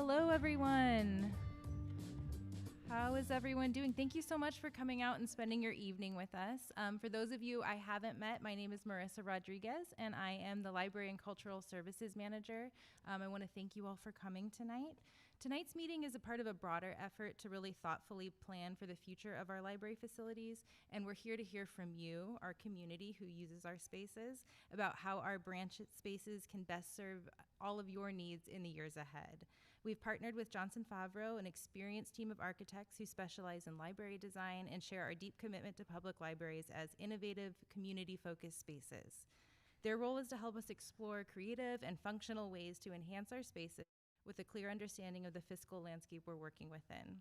Hello, everyone. How is everyone doing? Thank you so much for coming out and spending your evening with us. For those of you I haven't met, my name is Marissa Rodriguez, and I am the Library and Cultural Services Manager. I want to thank you all for coming tonight. Tonight's meeting is a part of a broader effort to really thoughtfully plan for the future of our library facilities, and we're here to hear from you, our community who uses our spaces, about how our branch spaces can best serve all of your needs in the years ahead. We've partnered with Johnson Favaro, an experienced team of architects who specialize in library design and share our deep commitment to public libraries as innovative, community-focused spaces. Their role is to help us explore creative and functional ways to enhance our spaces with a clear understanding of the physical landscape we're working within.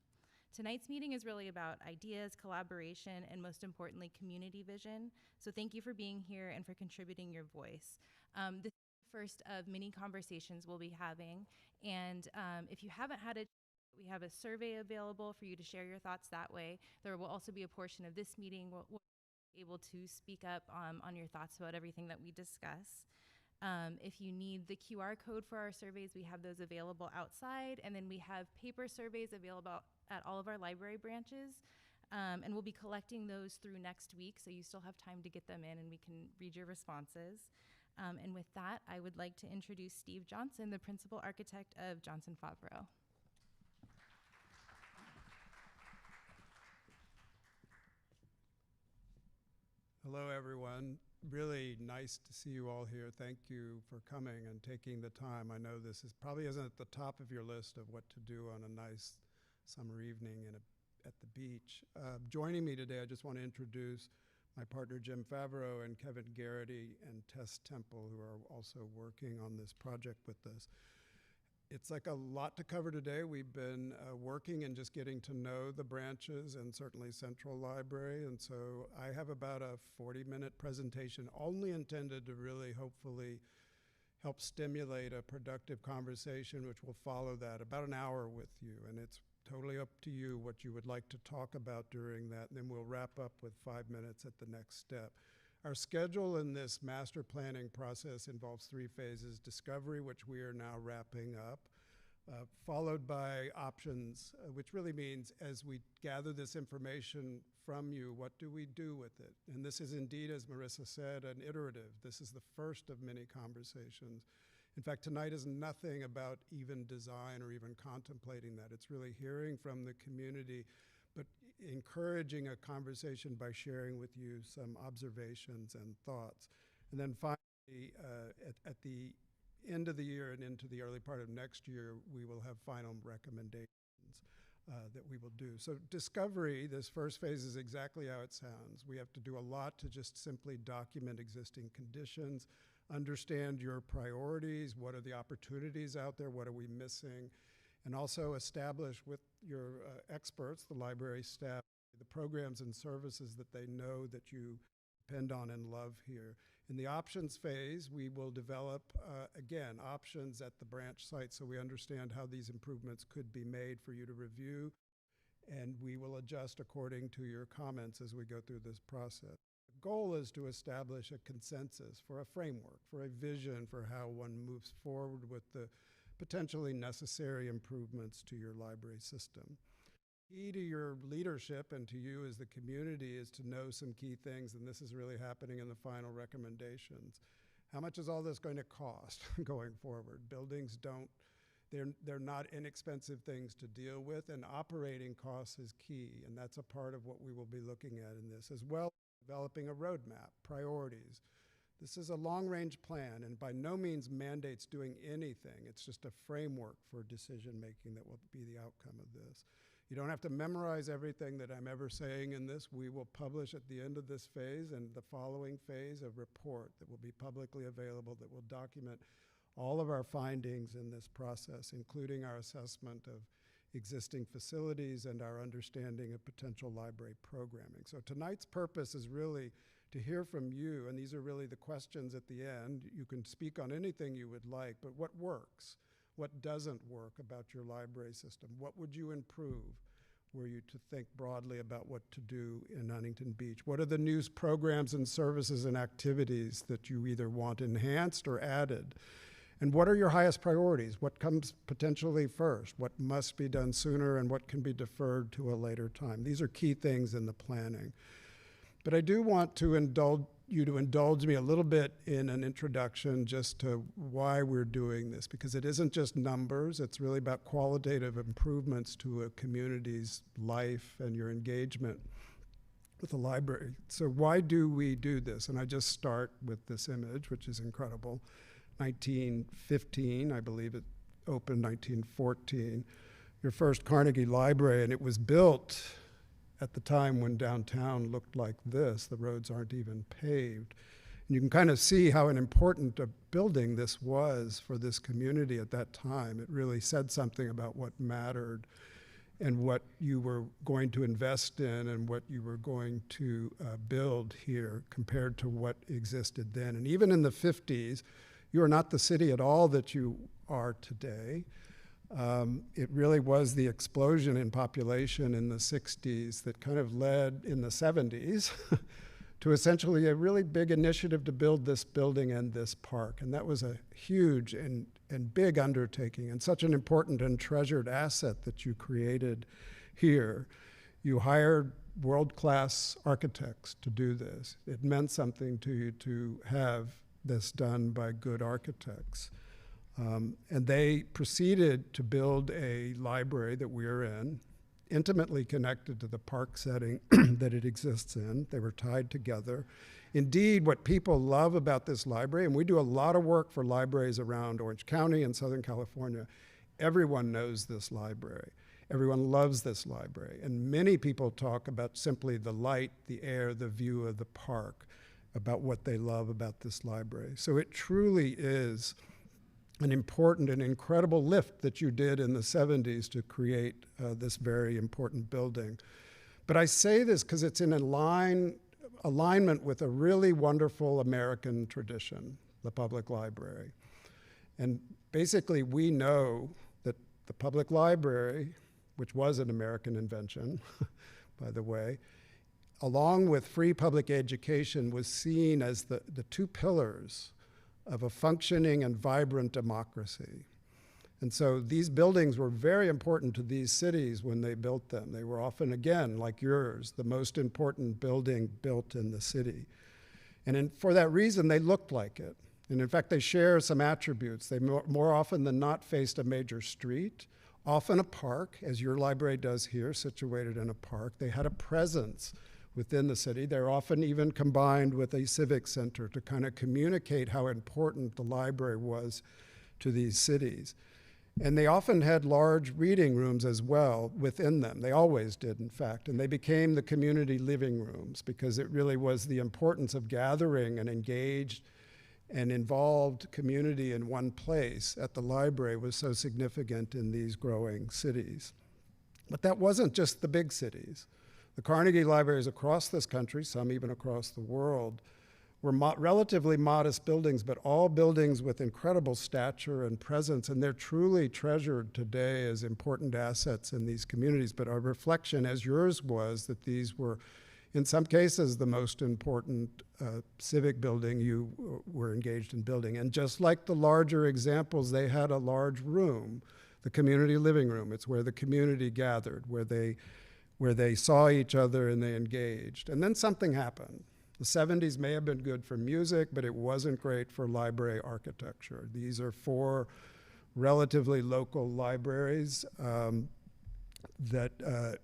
Tonight's meeting is really about ideas, collaboration, and most importantly, community vision. So thank you for being here and for contributing your voice. This is the first of many conversations we'll be having. And if you haven't had we have a survey available for you to share your thoughts that way. There will also be a portion of this meeting where we'll be able to speak up on your thoughts about everything that we discuss. If you need the QR code for our surveys, we have those available outside, and then we have paper surveys available at all of our library branches, and we'll be collecting those through next week, so you still have time to get them in and we can read your responses. And with that, I would like to introduce Steve Johnson, the principal architect of Johnson Favaro. Hello, everyone. Really nice to see you all here. Thank you for coming and taking the time. I know this probably isn't at the top of your list of what to do on a nice summer evening at the beach. Joining me today, I just want to introduce my partner Jim Favaro and Kevin Garrity and Tess Temple, who are also working on this project with us. It's like a lot to cover today. We've been working and just getting to know the branches and certainly Central Library. And so I have about a 40-minute presentation only intended to really hopefully help stimulate a productive conversation, which will follow that about an hour with you. And it's totally up to you what you would like to talk about during that. And then we'll wrap up with 5 minutes at the next step. Our schedule in this master planning process involves 3 phases: discovery, which we are now wrapping up, followed by options, which really means as we gather this information from you, what do we do with it? And this is indeed, as Marissa said, an iterative. This is the first of many conversations. In fact, tonight is nothing about even design or even contemplating that. It's really hearing from the community, but encouraging a conversation by sharing with you some observations and thoughts. And then finally, at the end of the year and into the early part of next year, we will have final recommendations that we will do. So discovery, this first phase, is exactly how it sounds. We have to do a lot to just simply document existing conditions, understand your priorities, what are the opportunities out there, what are we missing, and also establish with your experts, the library staff, the programs and services that they know that you depend on and love here. In the options phase, we will develop, again, options at the branch site so we understand how these improvements could be made for you to review, and we will adjust according to your comments as we go through this process. The goal is to establish a consensus for a framework, for a vision for how one moves forward with the potentially necessary improvements to your library system. Key to your leadership and to you as the community is to know some key things, and this is really happening in the final recommendations. How much is all this going to cost going forward? Buildings they're not inexpensive things to deal with, and operating costs is key, and that's a part of what we will be looking at in this, as well as developing a roadmap, priorities. This is a long-range plan, and by no means mandates doing anything. It's just a framework for decision-making that will be the outcome of this. You don't have to memorize everything that I'm ever saying in this. We will publish at the end of this phase and the following phase a report that will be publicly available that will document all of our findings in this process, including our assessment of existing facilities and our understanding of potential library programming. So tonight's purpose is really to hear from you, and these are really the questions at the end. You can speak on anything you would like, but what works? What doesn't work about your library system? What would you improve were you to think broadly about what to do in Huntington Beach? What are the news programs and services and activities that you either want enhanced or added? And what are your highest priorities? What comes potentially first? What must be done sooner and what can be deferred to a later time? These are key things in the planning. But I do want to indulge me a little bit in an introduction just to why we're doing this, because it isn't just numbers, it's really about qualitative improvements to a community's life and your engagement with the library. So why do we do this? And I just start with this image, which is incredible. 1915, I believe it opened 1914, your first Carnegie Library, and it was built at the time when downtown looked like this. The roads aren't even paved. And you can kind of see how an important a building this was for this community at that time. It really said something about what mattered and what you were going to invest in and what you were going to build here compared to what existed then. And even in the 50s, you are not the city at all that you are today. It really was the explosion in population in the 60s that kind of led in the 70s to essentially a really big initiative to build this building and this park. And that was a huge and big undertaking and such an important and treasured asset that you created here. You hired world-class architects to do this. It meant something to you to have this done by good architects. And they proceeded to build a library that we're in, intimately connected to the park setting that it exists in. They were tied together. Indeed, what people love about this library, and we do a lot of work for libraries around Orange County and Southern California, everyone knows this library. Everyone loves this library. And many people talk about simply the light, the air, the view of the park, about what they love about this library. So it truly is an important and incredible lift that you did in the 70s to create this very important building. But I say this because it's in alignment with a really wonderful American tradition, the public library. And basically we know that the public library, which was an American invention, by the way, along with free public education, was seen as the two pillars of a functioning and vibrant democracy. And so these buildings were very important to these cities when they built them. They were often, again, like yours, the most important building built in the city. And for that reason, they looked like it. And in fact, they share some attributes. They more often than not faced a major street, often a park, as your library does here, situated in a park. They had a presence within the city. They're often even combined with a civic center to kind of communicate how important the library was to these cities. And they often had large reading rooms as well within them. They always did, in fact. And they became the community living rooms because it really was the importance of gathering an engaged and involved community in one place at the library was so significant in these growing cities. But that wasn't just the big cities. The Carnegie Libraries across this country, some even across the world, were relatively modest buildings, but all buildings with incredible stature and presence, and they're truly treasured today as important assets in these communities. But our reflection, as yours was, that these were, in some cases, the most important civic building you were engaged in building. And just like the larger examples, they had a large room, the community living room. It's where the community gathered, where they saw each other and they engaged. And then something happened. The 70s may have been good for music, but it wasn't great for library architecture. These are 4 relatively local libraries that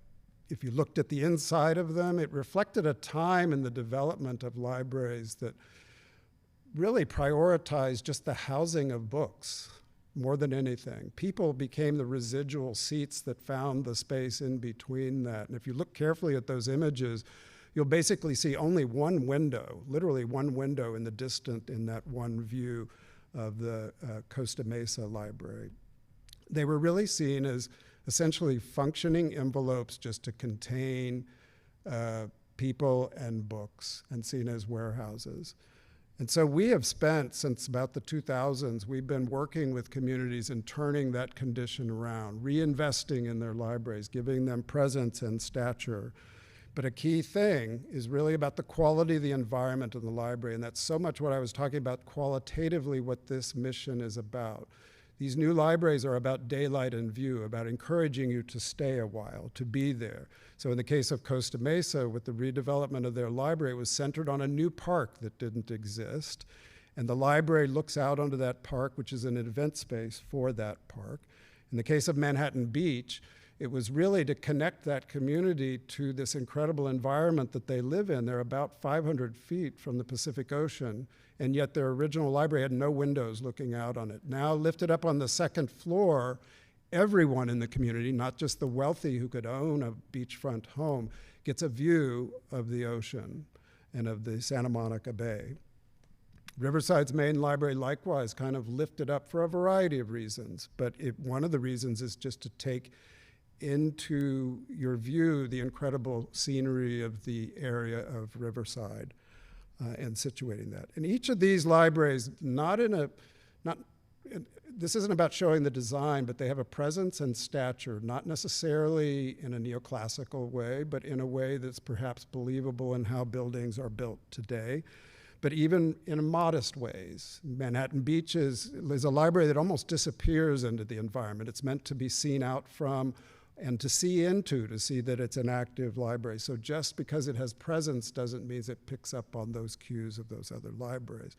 if you looked at the inside of them, it reflected a time in the development of libraries that really prioritized just the housing of books more than anything. People became the residual seats that found the space in between that. And if you look carefully at those images, you'll basically see only one window, literally one window in the distant in that one view of the Costa Mesa Library. They were really seen as essentially functioning envelopes just to contain people and books and seen as warehouses. And so we have spent, since about the 2000s, we've been working with communities and turning that condition around, reinvesting in their libraries, giving them presence and stature, But a key thing is really about the quality of the environment in the library, and that's so much what I was talking about qualitatively, what this mission is about. These new libraries are about daylight and view, about encouraging you to stay a while, to be there. So in the case of Costa Mesa, with the redevelopment of their library, it was centered on a new park that didn't exist. And the library looks out onto that park, which is an event space for that park. In the case of Manhattan Beach, it was really to connect that community to this incredible environment that they live in. They're about 500 feet from the Pacific Ocean, and yet their original library had no windows looking out on it. Now lifted up on the second floor, everyone in the community, not just the wealthy who could own a beachfront home, gets a view of the ocean and of the Santa Monica Bay. Riverside's main library likewise kind of lifted up for a variety of reasons, but one of the reasons is just to take into your view the incredible scenery of the area of Riverside and situating that. And each of these libraries, this isn't about showing the design, but they have a presence and stature, not necessarily in a neoclassical way, but in a way that's perhaps believable in how buildings are built today, but even in modest ways. Manhattan Beach is a library that almost disappears into the environment. It's meant to be seen out from and to see into, to see that it's an active library. So just because it has presence doesn't mean it picks up on those cues of those other libraries.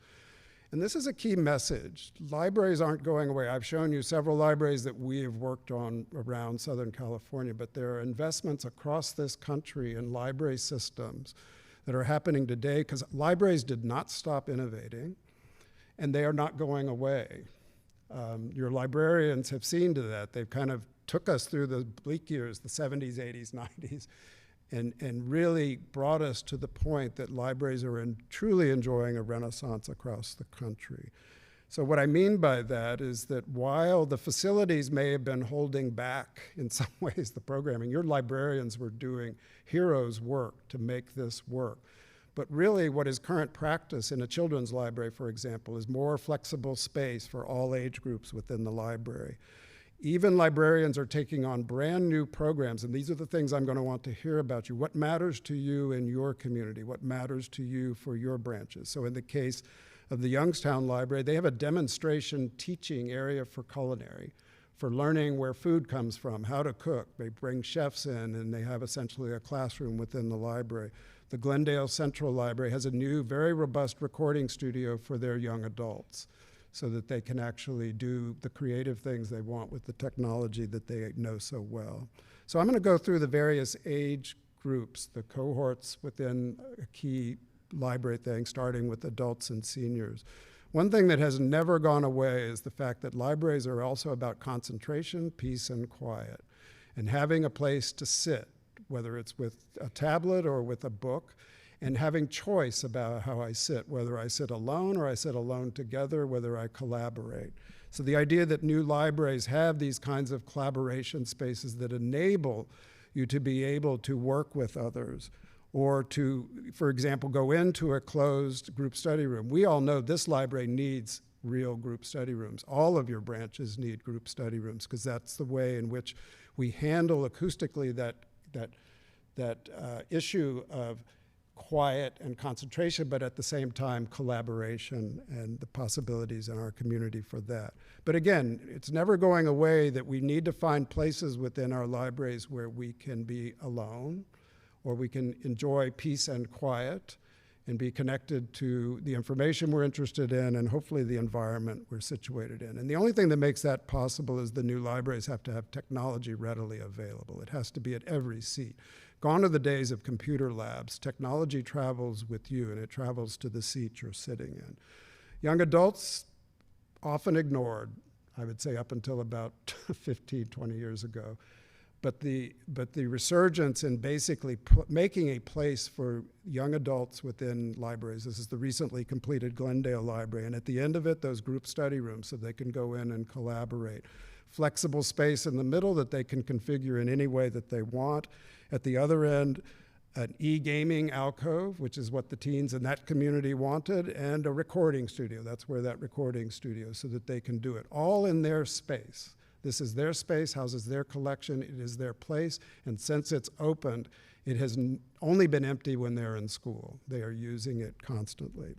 And this is a key message. Libraries aren't going away. I've shown you several libraries that we have worked on around Southern California, but there are investments across this country in library systems that are happening today because libraries did not stop innovating, and they are not going away. Your librarians have seen to that. They've kind of took us through the bleak years, the 70s, 80s, 90s, and really brought us to the point that libraries are truly enjoying a renaissance across the country. So what I mean by that is that while the facilities may have been holding back in some ways the programming, your librarians were doing heroes' work to make this work. But really what is current practice in a children's library, for example, is more flexible space for all age groups within the library. Even librarians are taking on brand new programs, and these are the things I'm going to want to hear about you. What matters to you in your community? What matters to you for your branches? So in the case of the Youngstown Library, they have a demonstration teaching area for culinary, for learning where food comes from, how to cook. They bring chefs in, and they have essentially a classroom within the library. The Glendale Central Library has a new, very robust recording studio for their young adults, so that they can actually do the creative things they want with the technology that they know so well. So I'm going to go through the various age groups, the cohorts within a key library thing, starting with adults and seniors. One thing that has never gone away is the fact that libraries are also about concentration, peace, and quiet, and having a place to sit, whether it's with a tablet or with a book, and having choice about how I sit, whether I sit alone or I sit alone together, whether I collaborate. So the idea that new libraries have these kinds of collaboration spaces that enable you to be able to work with others, or to, for example, go into a closed group study room. We all know this library needs real group study rooms. All of your branches need group study rooms because that's the way in which we handle acoustically that issue of quiet and concentration, but at the same time collaboration and the possibilities in our community for that. But again, it's never going away that we need to find places within our libraries where we can be alone, or we can enjoy peace and quiet and be connected to the information we're interested in and hopefully the environment we're situated in. And the only thing that makes that possible is the new libraries have to have technology readily available. It has to be at every seat. Gone are the days of computer labs. Technology travels with you, and it travels to the seat you're sitting in. Young adults, often ignored, I would say up until about 15, 20 years ago. But the resurgence in basically making a place for young adults within libraries. This is the recently completed Glendale Library, and at the end of it, those group study rooms so they can go in and collaborate. Flexible space in the middle that they can configure in any way that they want. At the other end, an e-gaming alcove, which is what the teens in that community wanted, and a recording studio. That's where that recording studio, so that they can do it all in their space. This is their space, houses their collection, it is their place, and since it's opened, It has only been empty when they're in school. They are using it constantly.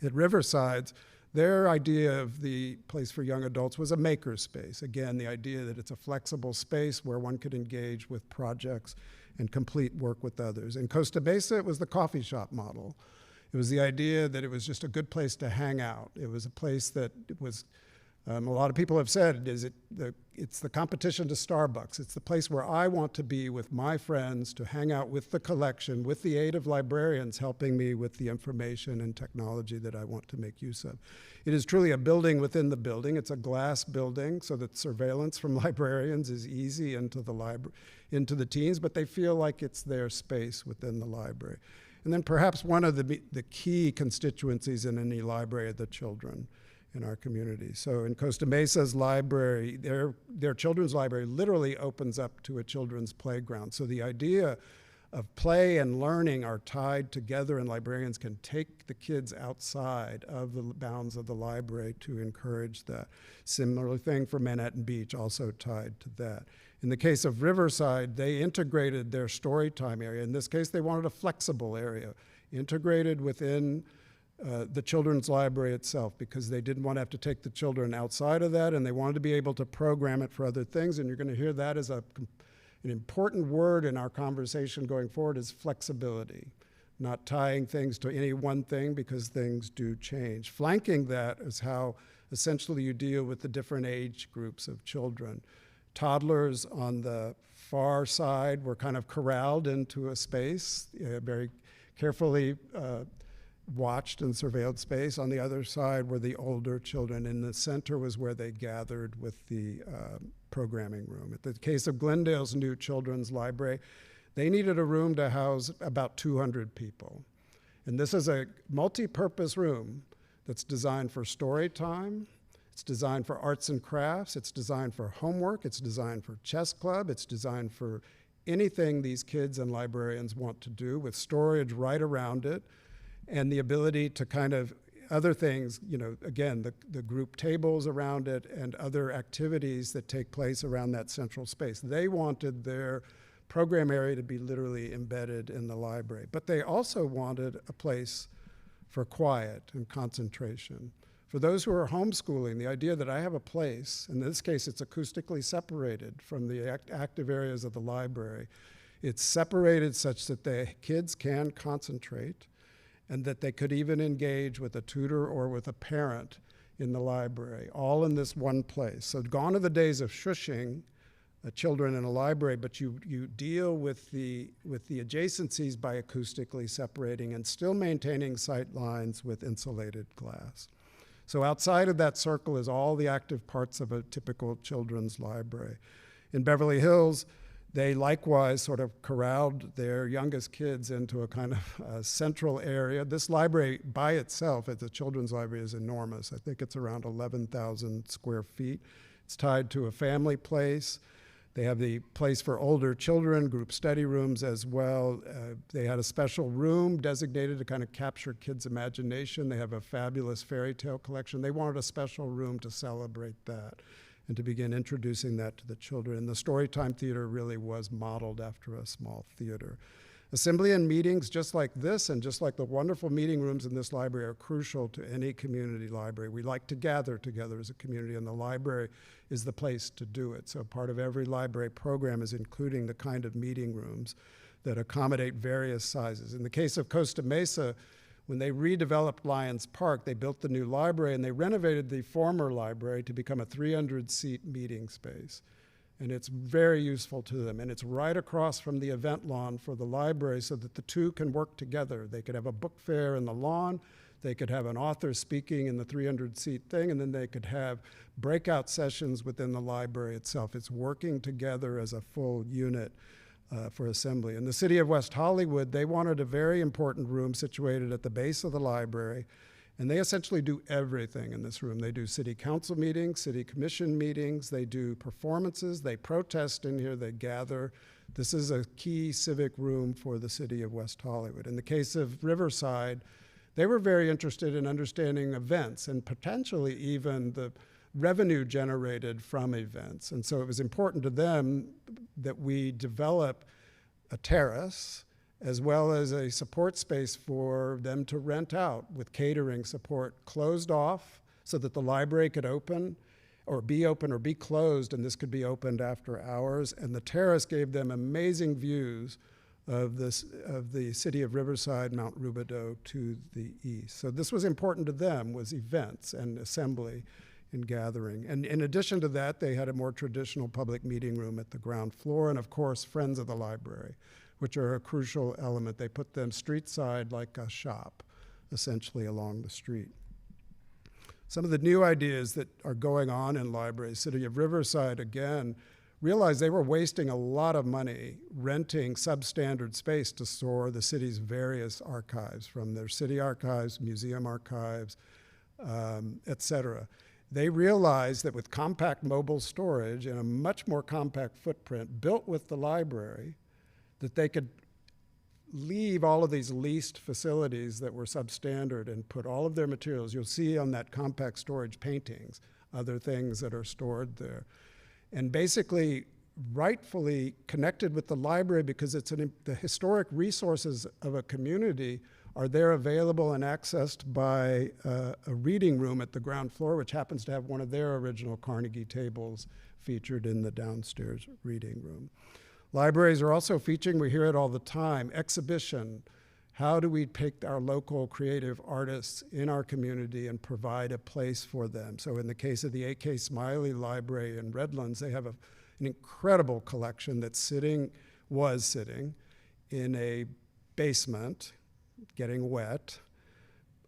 At Riverside, their idea of the place for young adults was a maker space. Again, the idea that it's a flexible space where one could engage with projects and complete work with others. In Costa Mesa, it was the coffee shop model. It was the idea that it was just a good place to hang out. It was a place that was, a lot of people have said, it's the competition to Starbucks. It's the place where I want to be with my friends, to hang out with the collection, with the aid of librarians helping me with the information and technology that I want to make use of. It is truly a building within the building. It's a glass building so that surveillance from librarians is easy into the teens, but they feel like it's their space within the library. And then perhaps one of the key constituencies in any library are the children in our community. So in Costa Mesa's library, their children's library literally opens up to a children's playground. So the idea of play and learning are tied together, and librarians can take the kids outside of the bounds of the library to encourage that. Similar thing for Manhattan Beach, also tied to that. In the case of Riverside, they integrated their story time area. In this case, they wanted a flexible area integrated within the children's library itself, because they didn't want to have to take the children outside of that, and they wanted to be able to program it for other things. And you're going to hear that as an important word in our conversation going forward, is flexibility, not tying things to any one thing, because things do change. Flanking that is how essentially you deal with the different age groups of children. Toddlers on the far side were kind of corralled into a space, very carefully watched and surveilled space. On the other side were the older children. In the center was where they gathered with the programming room. In the case of Glendale's new children's library, they needed a room to house about 200 people. And this is a multi-purpose room that's designed for story time. It's designed for arts and crafts. It's designed for homework. It's designed for chess club. It's designed for anything these kids and librarians want to do, with storage right around it, and the ability to kind of other things, again, the group tables around it and other activities that take place around that central space. They wanted their program area to be literally embedded in the library, but they also wanted a place for quiet and concentration. For those who are homeschooling, the idea that I have a place, in this case it's acoustically separated from the active areas of the library. It's separated such that the kids can concentrate, and that they could even engage with a tutor or with a parent in the library, all in this one place. So gone are the days of shushing children in a library, but you deal with the adjacencies by acoustically separating and still maintaining sight lines with insulated glass. So outside of that circle is all the active parts of a typical children's library. In Beverly Hills, they likewise sort of corralled their youngest kids into a kind of central area. This library by itself, as a children's library, is enormous. I think it's around 11,000 square feet. It's tied to a family place. They have the place for older children, group study rooms as well. They had a special room designated to kind of capture kids' imagination. They have a fabulous fairy tale collection. They wanted a special room to celebrate that and to begin introducing that to the children. And the Storytime Theater really was modeled after a small theater. Assembly and meetings just like this, and just like the wonderful meeting rooms in this library, are crucial to any community library. We like to gather together as a community, and the library is the place to do it. So part of every library program is including the kind of meeting rooms that accommodate various sizes. In the case of Costa Mesa, when they redeveloped Lyons Park, they built the new library, and they renovated the former library to become a 300-seat meeting space. And it's very useful to them. And it's right across from the event lawn for the library, so that the two can work together. They could have a book fair in the lawn, they could have an author speaking in the 300-seat thing, and then they could have breakout sessions within the library itself. It's working together as a full unit for assembly. In the city of West Hollywood, they wanted a very important room situated at the base of the library, and they essentially do everything in this room. They do city council meetings, city commission meetings, they do performances, they protest in here, they gather. This is a key civic room for the city of West Hollywood. In the case of Riverside, they were very interested in understanding events and potentially even the revenue generated from events. And so it was important to them that we develop a terrace, as well as a support space for them to rent out with catering support, closed off so that the library could open or be closed, and this could be opened after hours. And the terrace gave them amazing views of the city of Riverside, Mount Rubidoux to the east. So this was important to them, was events and assembly and gathering. And in addition to that, they had a more traditional public meeting room at the ground floor, and of course, Friends of the Library, which are a crucial element. They put them street side like a shop, essentially along the street. Some of the new ideas that are going on in libraries, City of Riverside, again, realized they were wasting a lot of money renting substandard space to store the city's various archives, from their city archives, museum archives, et cetera. They realized that with compact mobile storage and a much more compact footprint built with the library, that they could leave all of these leased facilities that were substandard and put all of their materials. You'll see on that compact storage paintings, other things that are stored there. And basically, rightfully connected with the library, because the historic resources of a community are there available and accessed by a reading room at the ground floor, which happens to have one of their original Carnegie tables featured in the downstairs reading room. Libraries are also featuring, we hear it all the time, exhibition. How do we take our local creative artists in our community and provide a place for them? So in the case of the A.K. Smiley Library in Redlands, they have an incredible collection that's was sitting in a basement, getting wet,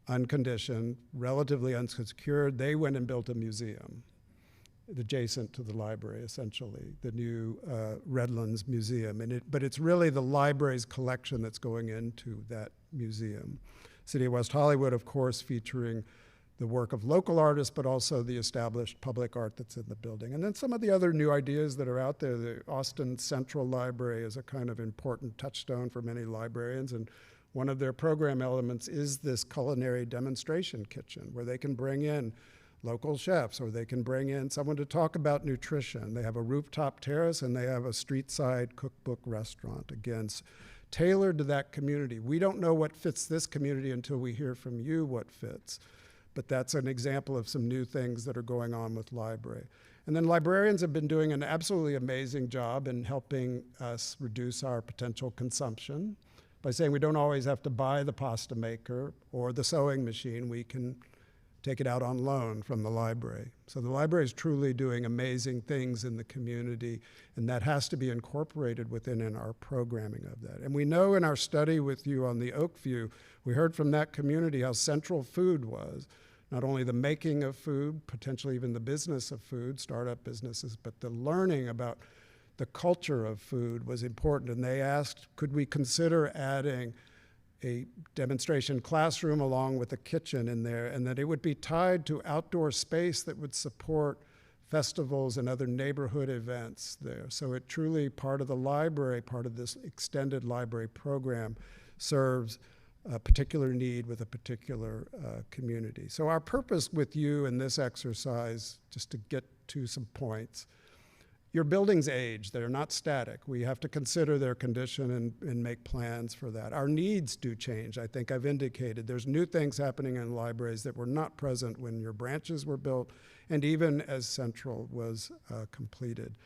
unconditioned, relatively unsecured. They went and built a museum adjacent to the library, essentially, the new Redlands Museum. But it's really the library's collection that's going into that museum. City of West Hollywood, of course, featuring the work of local artists, but also the established public art that's in the building. And then some of the other new ideas that are out there. The Austin Central Library is a kind of important touchstone for many librarians, and one of their program elements is this culinary demonstration kitchen, where they can bring in local chefs, or they can bring in someone to talk about nutrition. They have a rooftop terrace, and they have a street-side cookbook restaurant, again, tailored to that community. We don't know what fits this community until we hear from you what fits, but that's an example of some new things that are going on with library. And then librarians have been doing an absolutely amazing job in helping us reduce our potential consumption by saying we don't always have to buy the pasta maker or the sewing machine. We can take it out on loan from the library. So the library is truly doing amazing things in the community, and that has to be incorporated within our programming of that. And we know in our study with you on the Oakview, we heard from that community how central food was, not only the making of food, potentially even the business of food, startup businesses, but the learning about the culture of food was important. And they asked, could we consider adding a demonstration classroom along with a kitchen in there, and that it would be tied to outdoor space that would support festivals and other neighborhood events there. So it truly, part of the library, part of this extended library program, serves a particular need with a particular community. So our purpose with you in this exercise, just to get to some points, your buildings age, they're not static. We have to consider their condition and make plans for that. Our needs do change. I think I've indicated there's new things happening in libraries that were not present when your branches were built, and even as Central was completed.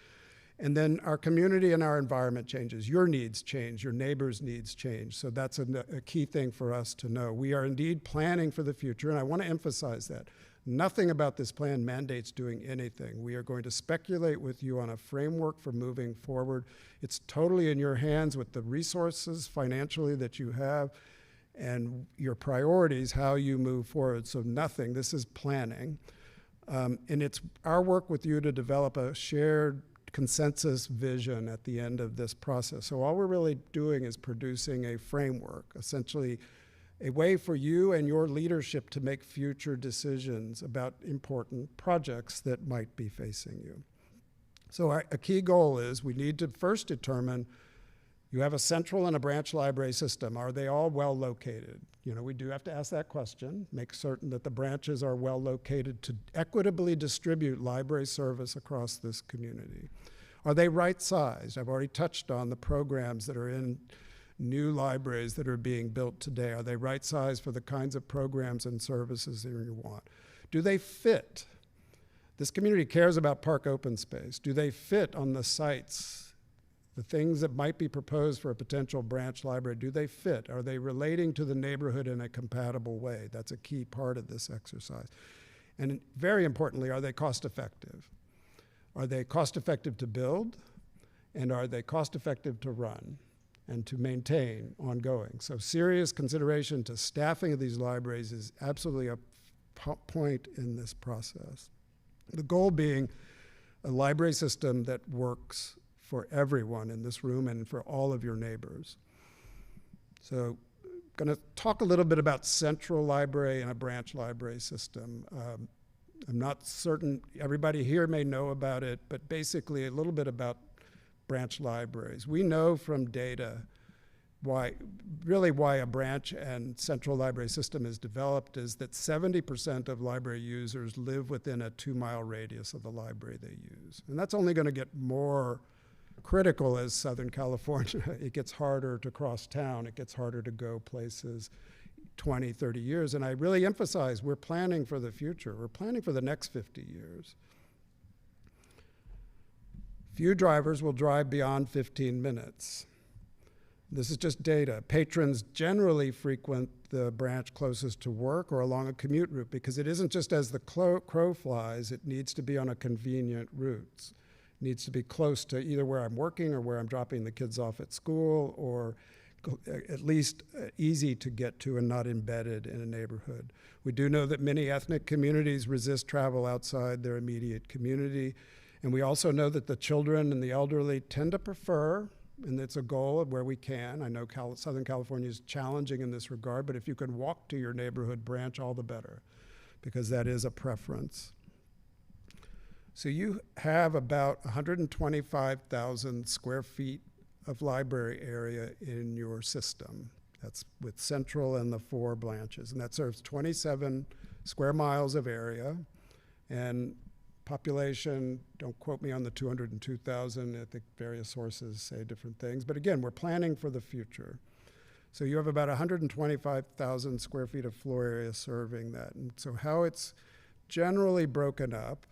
And then our community and our environment changes. Your needs change, your neighbors' needs change. So that's a key thing for us to know. We are indeed planning for the future, and I want to emphasize that. Nothing about this plan mandates doing anything. We are going to speculate with you on a framework for moving forward. It's totally in your hands with the resources financially that you have and your priorities, how you move forward. So nothing, this is planning. And it's our work with you to develop a shared consensus vision at the end of this process. So all we're really doing is producing a framework, essentially a way for you and your leadership to make future decisions about important projects that might be facing you. So a key goal is we need to first determine, you have a central and a branch library system. Are they all well located? You know, we do have to ask that question, make certain that the branches are well located to equitably distribute library service across this community. Are they right-sized? I've already touched on the programs that are in new libraries that are being built today. Are they right-sized for the kinds of programs and services that you want? Do they fit? This community cares about park open space. Do they fit on the sites? The things that might be proposed for a potential branch library, do they fit? Are they relating to the neighborhood in a compatible way? That's a key part of this exercise. And very importantly, are they cost effective? Are they cost effective to build? And are they cost effective to run and to maintain ongoing? So serious consideration to staffing of these libraries is absolutely a point in this process. The goal being a library system that works for everyone in this room and for all of your neighbors. So I'm going to talk a little bit about central library and a branch library system. I'm not certain everybody here may know about it, but basically a little bit about branch libraries. We know from data why a branch and central library system is developed is that 70% of library users live within a 2-mile radius of the library they use. And that's only going to get more critical as Southern California. It gets harder to cross town. It gets harder to go places 20, 30 years. And I really emphasize we're planning for the future. We're planning for the next 50 years. Few drivers will drive beyond 15 minutes. This is just data. Patrons generally frequent the branch closest to work or along a commute route because it isn't just as the crow flies, it needs to be on a convenient route. It needs to be close to either where I'm working or where I'm dropping the kids off at school, or at least easy to get to and not embedded in a neighborhood. We do know that many ethnic communities resist travel outside their immediate community. And we also know that the children and the elderly tend to prefer, and it's a goal of where we can. I know Southern California is challenging in this regard, but if you can walk to your neighborhood branch, all the better, because that is a preference. So you have about 125,000 square feet of library area in your system. That's with Central and the 4 branches, and that serves 27 square miles of area. And population, don't quote me on the 202,000, I think various sources say different things, but again, we're planning for the future. So you have about 125,000 square feet of floor area serving that. And so how it's generally broken up,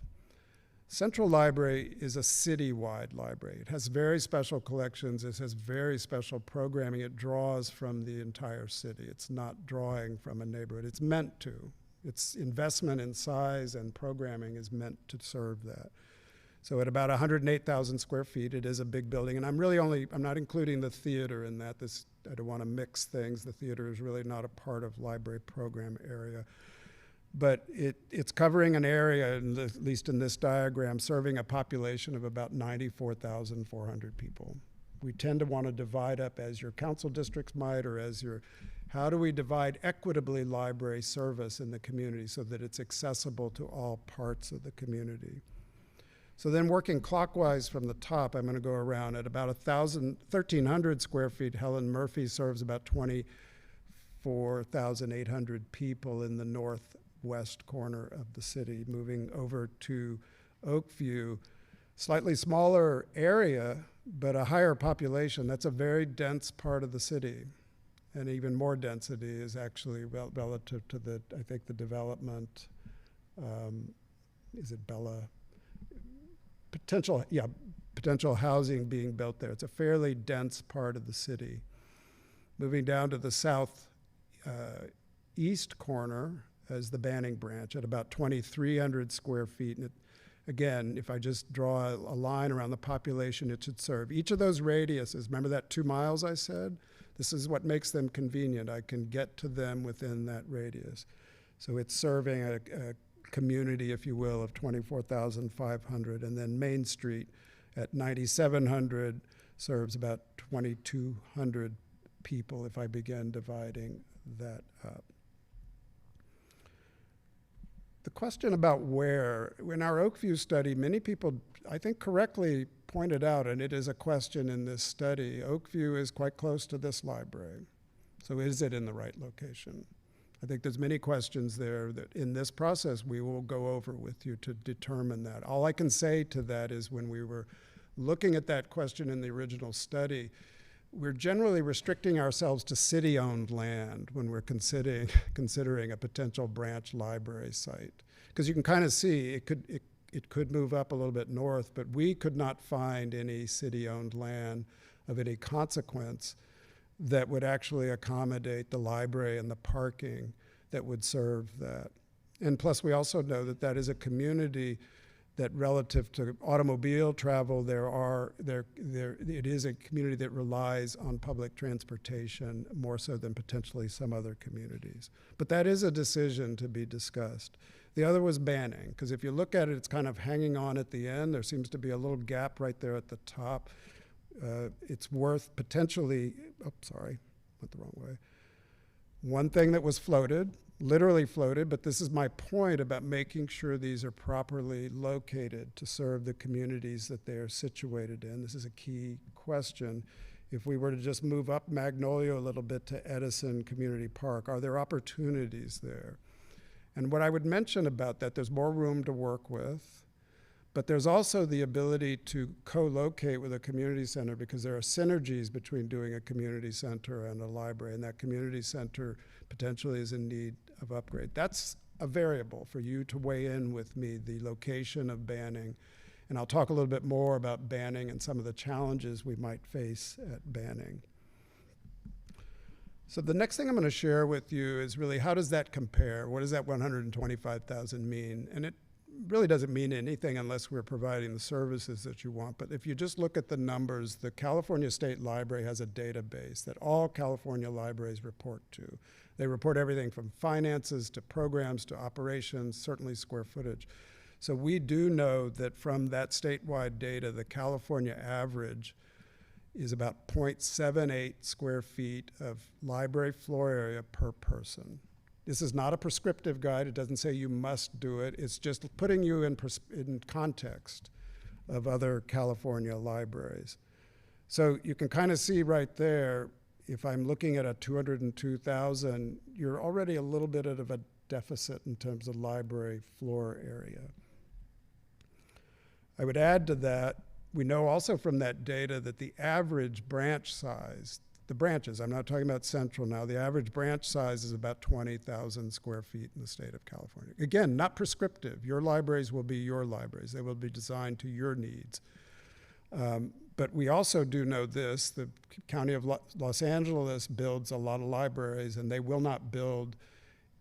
Central Library is a city-wide library. It has very special collections, it has very special programming, it draws from the entire city. It's not drawing from a neighborhood, it's meant to. Its investment in size and programming is meant to serve that. So at about 108,000 square feet, it is a big building. And I'm not including the theater in that. I don't want to mix things. The theater is really not a part of library program area. But it's covering an area, at least in this diagram, serving a population of about 94,400 people. We tend to want to divide up as your council districts might, or as your how do we divide equitably library service in the community so that it's accessible to all parts of the community? So then working clockwise from the top, I'm going to go around at about 1,300 square feet. Helen Murphy serves about 24,800 people in the northwest corner of the city. Moving over to Oakview, slightly smaller area, but a higher population. That's a very dense part of the city. And even more density is actually relative to the development, is it Bella? Potential housing being built there. It's a fairly dense part of the city. Moving down to the south east corner as the Banning branch at about 2,300 square feet. And again, if I just draw a line around the population it should serve. Each of those radiuses, remember that 2 miles I said? This is what makes them convenient. I can get to them within that radius. So it's serving a community, if you will, of 24,500. And then Main Street at 9,700 serves about 2,200 people if I begin dividing that up. The question about where, in our Oakview study, many people, I think correctly pointed out, and it is a question in this study, Oakview is quite close to this library. So is it in the right location? I think there's many questions there that in this process we will go over with you to determine that. All I can say to that is when we were looking at that question in the original study, we're generally restricting ourselves to city-owned land when we're considering a potential branch library site. Because you can kind of see it could move up a little bit north, but we could not find any city-owned land of any consequence that would actually accommodate the library and the parking that would serve that. And plus, we also know that that is a community that, relative to automobile travel, it is a community that relies on public transportation more so than potentially some other communities. But that is a decision to be discussed. The other was banning, because if you look at it, it's kind of hanging on at the end. There seems to be a little gap right there at the top. It's worth potentially, went the wrong way. One thing that was floated, literally floated, but this is my point about making sure these are properly located to serve the communities that they are situated in. This is a key question. If we were to just move up Magnolia a little bit to Edison Community Park, are there opportunities there? And what I would mention about that, there's more room to work with, but there's also the ability to co-locate with a community center, because there are synergies between doing a community center and a library, and that community center potentially is in need of upgrade. That's a variable for you to weigh in with me, the location of banning. And I'll talk a little bit more about banning and some of the challenges we might face at banning. So the next thing I'm going to share with you is really, how does that compare? What does that 125,000 mean? And it really doesn't mean anything unless we're providing the services that you want. But if you just look at the numbers, the California State Library has a database that all California libraries report to. They report everything from finances to programs to operations, certainly square footage. So we do know that from that statewide data, the California average is about 0.78 square feet of library floor area per person. This is not a prescriptive guide. It doesn't say you must do it. It's just putting you in context of other California libraries. So you can kind of see right there, if I'm looking at a 202,000, you're already a little bit of a deficit in terms of library floor area. I would add to that, we know also from that data that the average branch size, the branches, I'm not talking about central now, the average branch size is about 20,000 square feet in the state of California. Again, not prescriptive. Your libraries will be your libraries. They will be designed to your needs. But we also do know this, the County of Los Angeles builds a lot of libraries, and they will not build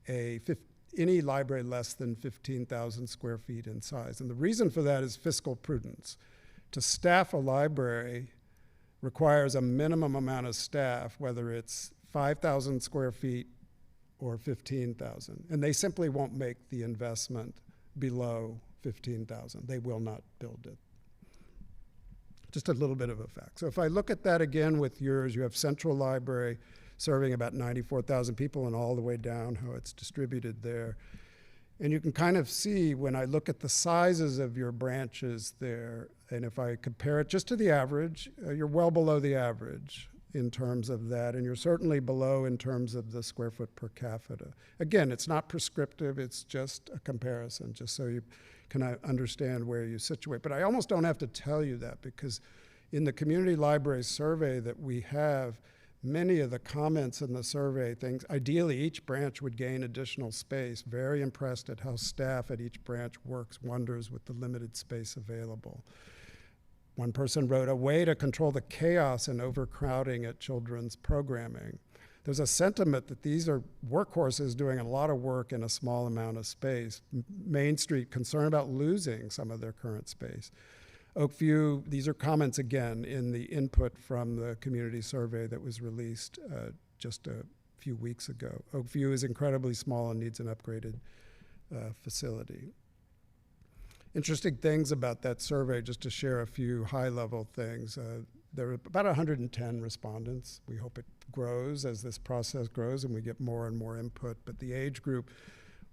any library less than 15,000 square feet in size. And the reason for that is fiscal prudence. To staff a library requires a minimum amount of staff, whether it's 5,000 square feet or 15,000. And they simply won't make the investment below 15,000. They will not build it. Just a little bit of a fact. So if I look at that again with yours, you have Central Library serving about 94,000 people and all the way down how it's distributed there. And you can kind of see when I look at the sizes of your branches there, and if I compare it just to the average, you're well below the average in terms of that, and you're certainly below in terms of the square foot per capita. Again, it's not prescriptive, it's just a comparison, just so you can understand where you situate. But I almost don't have to tell you that, because in the community library survey that we have, many of the comments in the survey things, ideally each branch would gain additional space. Very impressed at how staff at each branch works wonders with the limited space available. One person wrote, a way to control the chaos and overcrowding at children's programming. There's a sentiment that these are workhorses doing a lot of work in a small amount of space. Main Street, concerned about losing some of their current space. Oakview, these are comments again in the input from the community survey that was released just a few weeks ago. Oakview is incredibly small and needs an upgraded facility. Interesting things about that survey, just to share a few high-level things. There were about 110 respondents. We hope it grows as this process grows and we get more and more input, but the age group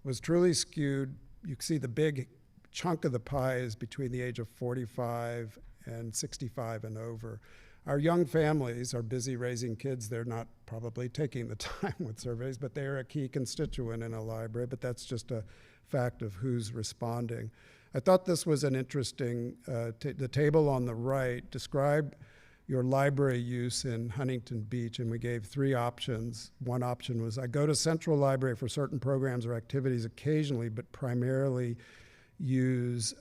was truly skewed. You can see the big chunk of the pie is between the age of 45 and 65 and over. Our young families are busy raising kids. They're not probably taking the time with surveys, but they're a key constituent in a library, but that's just a fact of who's responding. I thought this was an interesting, the table on the right, describe your library use in Huntington Beach, and we gave 3 options. One option was, I go to Central Library for certain programs or activities occasionally, but primarily use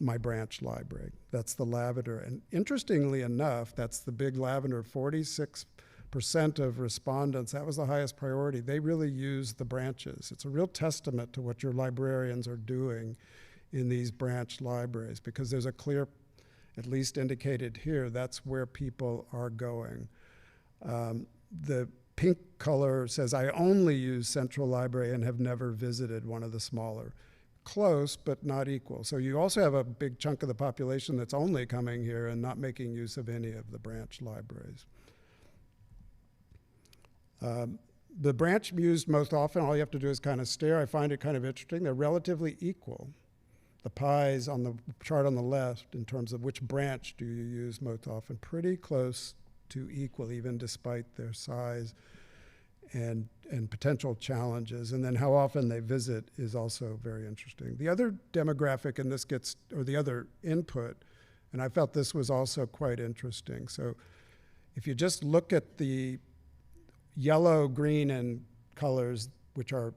my branch library. That's the lavender. And interestingly enough, that's the big lavender, 46% of respondents, that was the highest priority. They really use the branches. It's a real testament to what your librarians are doing in these branch libraries, because there's a clear, at least indicated here, that's where people are going. The pink color says, I only use Central Library and have never visited one of the smaller. Close, but not equal. So you also have a big chunk of the population that's only coming here and not making use of any of the branch libraries. The branch used most often, all you have to do is kind of stare. I find it kind of interesting. They're relatively equal. The pies on the chart on the left, in terms of which branch do you use most often, pretty close to equal, even despite their size and potential challenges. And then how often they visit is also very interesting. The other demographic, and this gets, or the other input, and I felt this was also quite interesting. So if you just look at the yellow, green, and colors, which are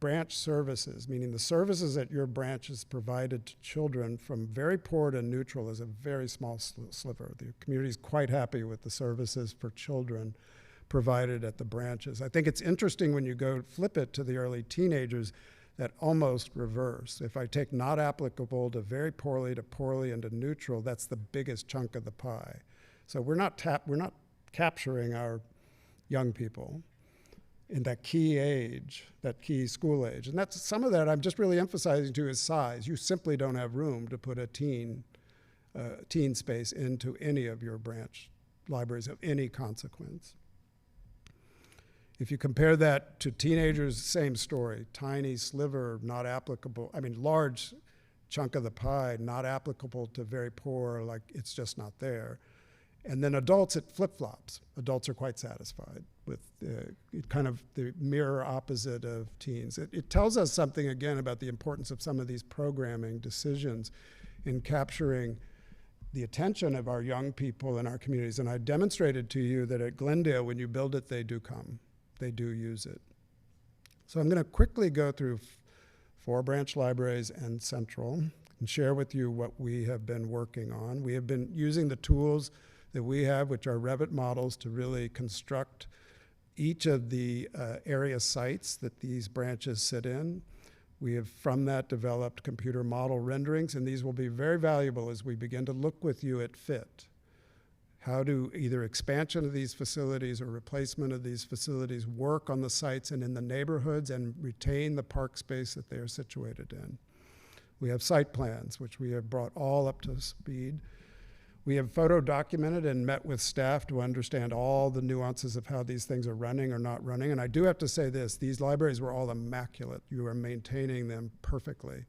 branch services, meaning the services that your branch has provided to children from very poor to neutral is a very small sliver. The community is quite happy with the services for children provided at the branches. I think it's interesting when you go flip it to the early teenagers, that almost reverse. If I take not applicable to very poorly to poorly and to neutral, that's the biggest chunk of the pie. So we're not capturing our young people in that key age, that key school age. And that's some of that I'm just really emphasizing too is size. You simply don't have room to put a teen space into any of your branch libraries of any consequence. If you compare that to teenagers, same story. Tiny sliver, not applicable. I mean, large chunk of the pie, not applicable to very poor, like it's just not there. And then adults, it flip-flops. Adults are quite satisfied with kind of the mirror opposite of teens. It tells us something, again, about the importance of some of these programming decisions in capturing the attention of our young people in our communities. And I demonstrated to you that at Glendale, when you build it, they do come. They do use it. So I'm going to quickly go through 4 branch libraries and Central and share with you what we have been working on. We have been using the tools that we have, which are Revit models, to really construct each of the area sites that these branches sit in. We have, from that, developed computer model renderings, and these will be very valuable as we begin to look with you at fit. How do either expansion of these facilities or replacement of these facilities work on the sites and in the neighborhoods and retain the park space that they are situated in? We have site plans, which we have brought all up to speed. We have photo documented and met with staff to understand all the nuances of how these things are running or not running. And I do have to say this, these libraries were all immaculate. You are maintaining them perfectly.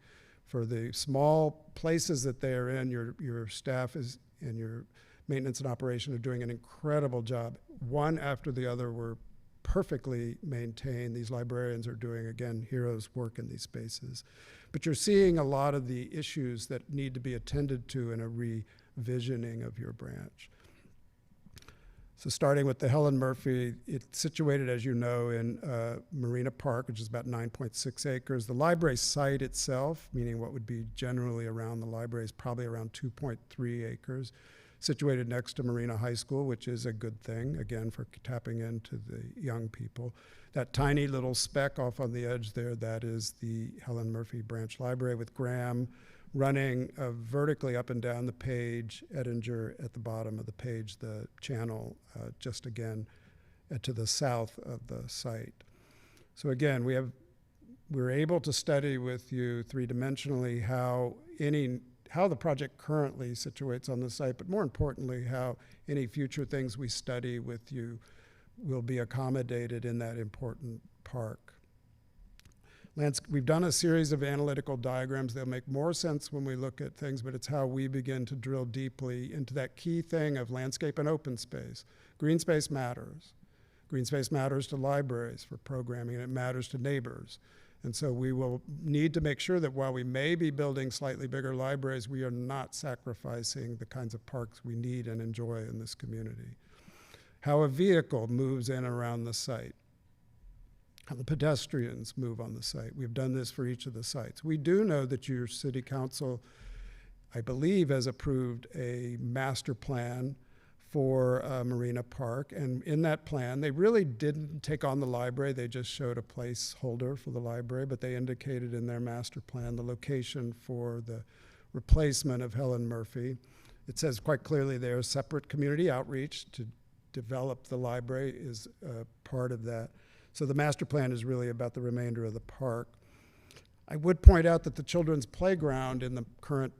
For the small places that they are in, your staff is, and your maintenance and operation are doing an incredible job. One after the other were perfectly maintained. These librarians are doing, again, heroes' work in these spaces. But you're seeing a lot of the issues that need to be attended to in a revisioning of your branch. So starting with the Helen Murphy, it's situated, as you know, in Marina Park, which is about 9.6 acres. The library site itself, meaning what would be generally around the library, is probably around 2.3 acres. Situated next to Marina High School, which is a good thing, again, for tapping into the young people. That tiny little speck off on the edge there, that is the Helen Murphy Branch Library with Graham running vertically up and down the page, Edinger at the bottom of the page, the channel just again to the south of the site. So again, we're able to study with you three-dimensionally how the project currently situates on the site, but more importantly, how any future things we study with you will be accommodated in that important park. We've done a series of analytical diagrams. They'll make more sense when we look at things, but it's how we begin to drill deeply into that key thing of landscape and open space. Green space matters. Green space matters to libraries for programming, and it matters to neighbors. And so we will need to make sure that while we may be building slightly bigger libraries, we are not sacrificing the kinds of parks we need and enjoy in this community. How a vehicle moves in and around the site. How the pedestrians move on the site. We've done this for each of the sites. We do know that your city council, I believe, has approved a master plan for Marina Park. And in that plan, they really didn't take on the library. They just showed a placeholder for the library, but they indicated in their master plan the location for the replacement of Helen Murphy. It says quite clearly there, separate community outreach to develop the library is part of that. So the master plan is really about the remainder of the park. I would point out that the children's playground in the current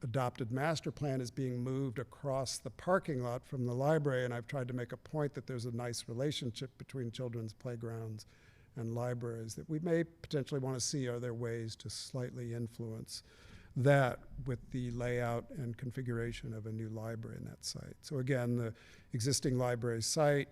adopted master plan is being moved across the parking lot from the library, and I've tried to make a point that there's a nice relationship between children's playgrounds and libraries that we may potentially want to see. Are there ways to slightly influence that with the layout and configuration of a new library in that site? So again, the existing library site.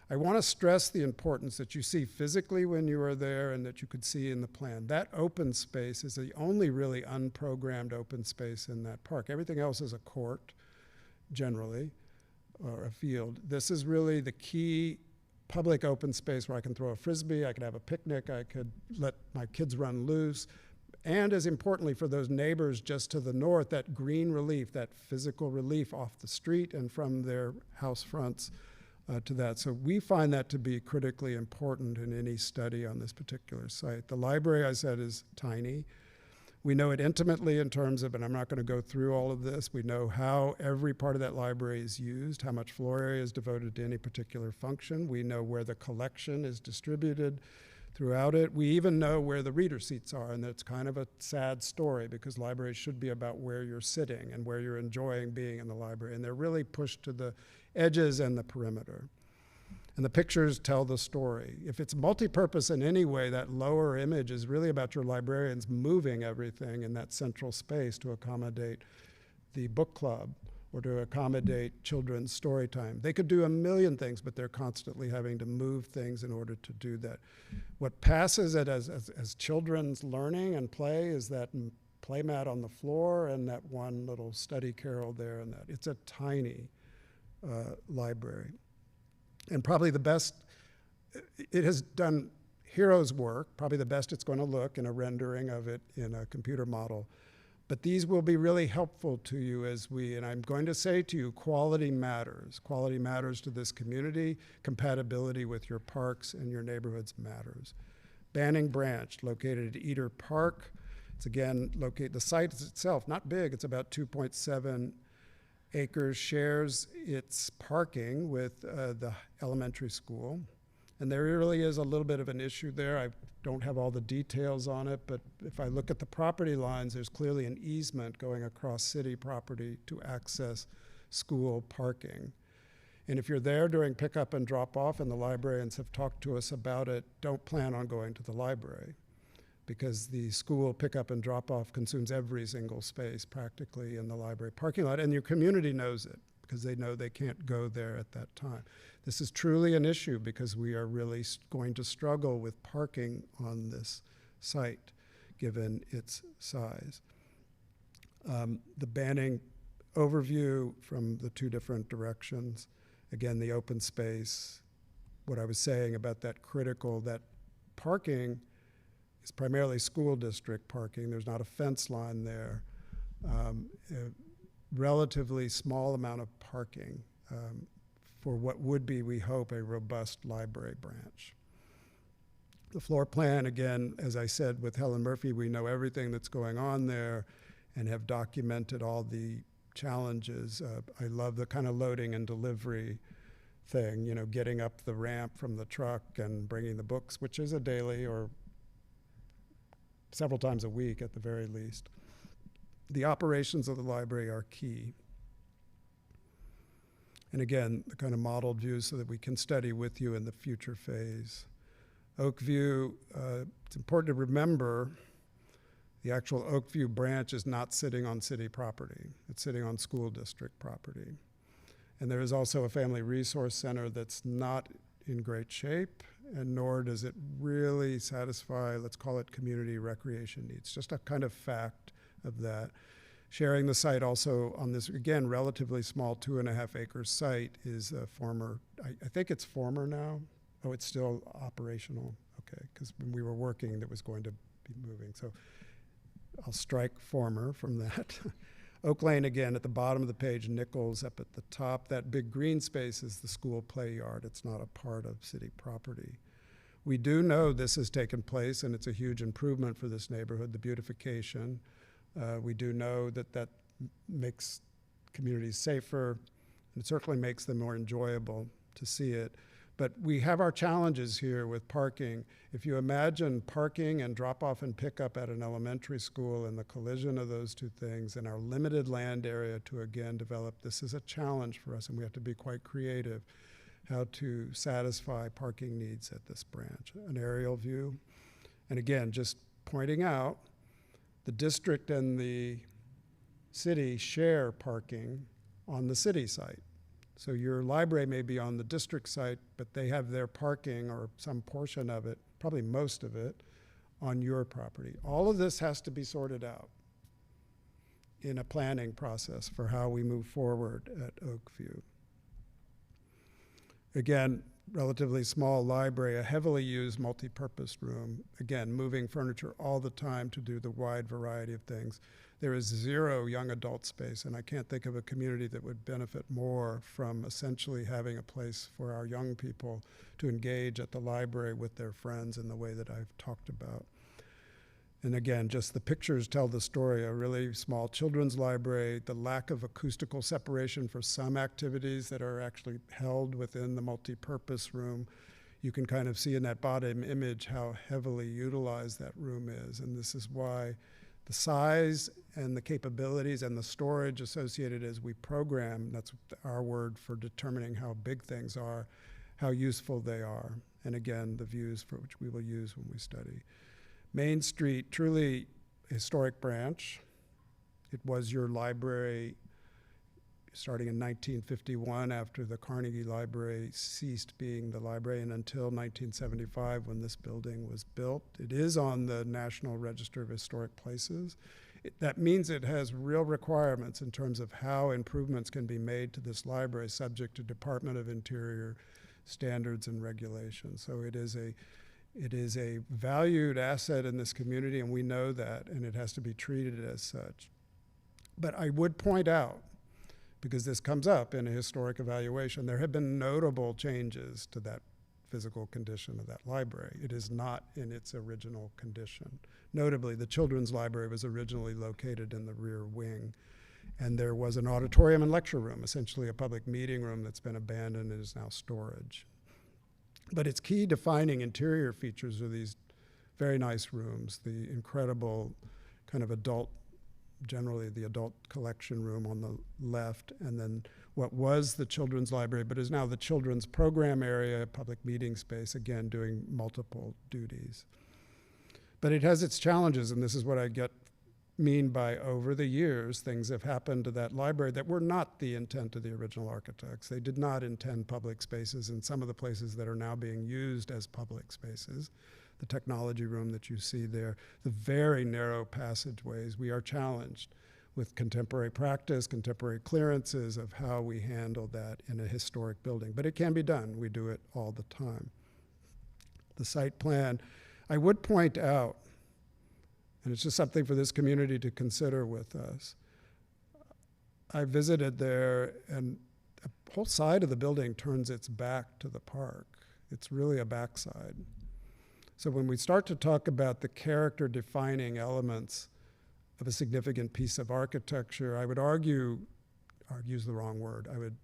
I want to stress the importance that you see physically when you are there and that you could see in the plan. That open space is the only really unprogrammed open space in that park. Everything else is a court, generally, or a field. This is really the key public open space where I can throw a Frisbee, I could have a picnic, I could let my kids run loose. And as importantly for those neighbors just to the north, that green relief, that physical relief off the street and from their house fronts to that. So we find that to be critically important in any study on this particular site. The library, I said, is tiny. We know it intimately in terms of, and I'm not going to go through all of this, we know how every part of that library is used, how much floor area is devoted to any particular function. We know where the collection is distributed throughout it. We even know where the reader seats are, and that's kind of a sad story because libraries should be about where you're sitting and where you're enjoying being in the library, and they're really pushed to the edges and the perimeter. And the pictures tell the story. If it's multi-purpose in any way, that lower image is really about your librarians moving everything in that central space to accommodate the book club or to accommodate children's story time. They could do a million things, but they're constantly having to move things in order to do that. What passes it as children's learning and play is that playmat on the floor and that one little study carrel there, and that it's a tiny library. And probably the best, it has done hero's work, probably the best it's going to look in a rendering of it in a computer model. But these will be really helpful to you and I'm going to say to you, quality matters. Quality matters to this community. Compatibility with your parks and your neighborhoods matters. Banning Branch, located at Eder Park. It's again located, the site itself, not big, it's about 2.7 acres, shares its parking with the elementary school. And there really is a little bit of an issue there. I don't have all the details on it, but if I look at the property lines, there's clearly an easement going across city property to access school parking. And if you're there during pickup and drop off, and the librarians have talked to us about it, don't plan on going to the library, because the school pickup and drop off consumes every single space practically in the library parking lot, and your community knows it because they know they can't go there at that time. This is truly an issue because we are really going to struggle with parking on this site given its size. The banning overview from the two different directions. Again, the open space, what I was saying about that critical, that parking is primarily school district parking. There's not a fence line there. A relatively small amount of parking for what would be, we hope, a robust library branch. The floor plan, again, as I said with Helen Murphy, we know everything that's going on there and have documented all the challenges. I love the kind of loading and delivery thing, you know, getting up the ramp from the truck and bringing the books, which is a daily or several times a week at the very least. The operations of the library are key. And again, the kind of modeled view so that we can study with you in the future phase. Oakview, it's important to remember the actual Oakview branch is not sitting on city property. It's sitting on school district property. And there is also a family resource center that's not in great shape and nor does it really satisfy, let's call it community recreation needs. Just a kind of fact of that. Sharing the site also on this, again, relatively small 2.5 acre site is a former, I think it's former now. Oh, it's still operational. Okay, because when we were working, that was going to be moving. So I'll strike former from that. Oak Lane, again, at the bottom of the page, Nichols up at the top. That big green space is the school play yard. It's not a part of city property. We do know this has taken place, and it's a huge improvement for this neighborhood, the beautification. We do know that that makes communities safer, and it certainly makes them more enjoyable to see it. But we have our challenges here with parking. If you imagine parking and drop-off and pickup at an elementary school and the collision of those two things and our limited land area to, again, develop, this is a challenge for us, and we have to be quite creative how to satisfy parking needs at this branch. An aerial view. And again, just pointing out, the district and the city share parking on the city site. So your library may be on the district site, but they have their parking or some portion of it, probably most of it, on your property. All of this has to be sorted out in a planning process for how we move forward at Oakview. Again, relatively small library, a heavily used multi-purpose room. Again, moving furniture all the time to do the wide variety of things. There is zero young adult space, and I can't think of a community that would benefit more from essentially having a place for our young people to engage at the library with their friends in the way that I've talked about. And again, just the pictures tell the story. A really small children's library, the lack of acoustical separation for some activities that are actually held within the multi-purpose room. You can kind of see in that bottom image how heavily utilized that room is. And this is why the size and the capabilities and the storage associated as we program, that's our word for determining how big things are, how useful they are. And again, the views for which we will use when we study. Main Street, truly historic branch. It was your library starting in 1951 after the Carnegie Library ceased being the library, and until 1975 when this building was built. It is on the National Register of Historic Places. That means it has real requirements in terms of how improvements can be made to this library subject to Department of Interior standards and regulations. So it is a valued asset in this community, and we know that, and it has to be treated as such. But I would point out, because this comes up in a historic evaluation, there have been notable changes to that physical condition of that library. It is not in its original condition. Notably, the children's library was originally located in the rear wing, and there was an auditorium and lecture room, essentially a public meeting room that's been abandoned and is now storage. But its key defining interior features are these very nice rooms, the incredible kind of adult, generally the adult collection room on the left, and then what was the children's library, but is now the children's program area, public meeting space, again, doing multiple duties. But it has its challenges, and this is what I mean by over the years, things have happened to that library that were not the intent of the original architects. They did not intend public spaces in some of the places that are now being used as public spaces. The technology room that you see there, the very narrow passageways. We are challenged with contemporary practice, contemporary clearances of how we handle that in a historic building. But it can be done. We do it all the time. The site plan, I would point out, and it's just something for this community to consider with us. I visited there, and the whole side of the building turns its back to the park. It's really a backside. So when we start to talk about the character-defining elements of a significant piece of architecture, I would argue's the wrong word, I would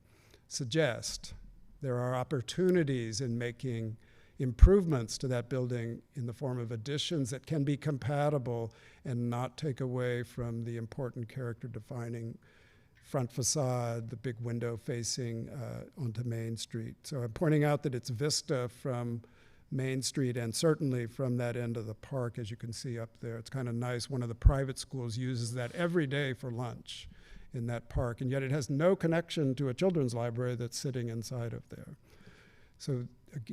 suggest there are opportunities in making improvements to that building in the form of additions that can be compatible and not take away from the important character-defining front facade, the big window facing onto Main Street. So I'm pointing out that it's vista from Main Street and certainly from that end of the park, as you can see up there. It's kind of nice. One of the private schools uses that every day for lunch in that park, and yet it has no connection to a children's library that's sitting inside of there. So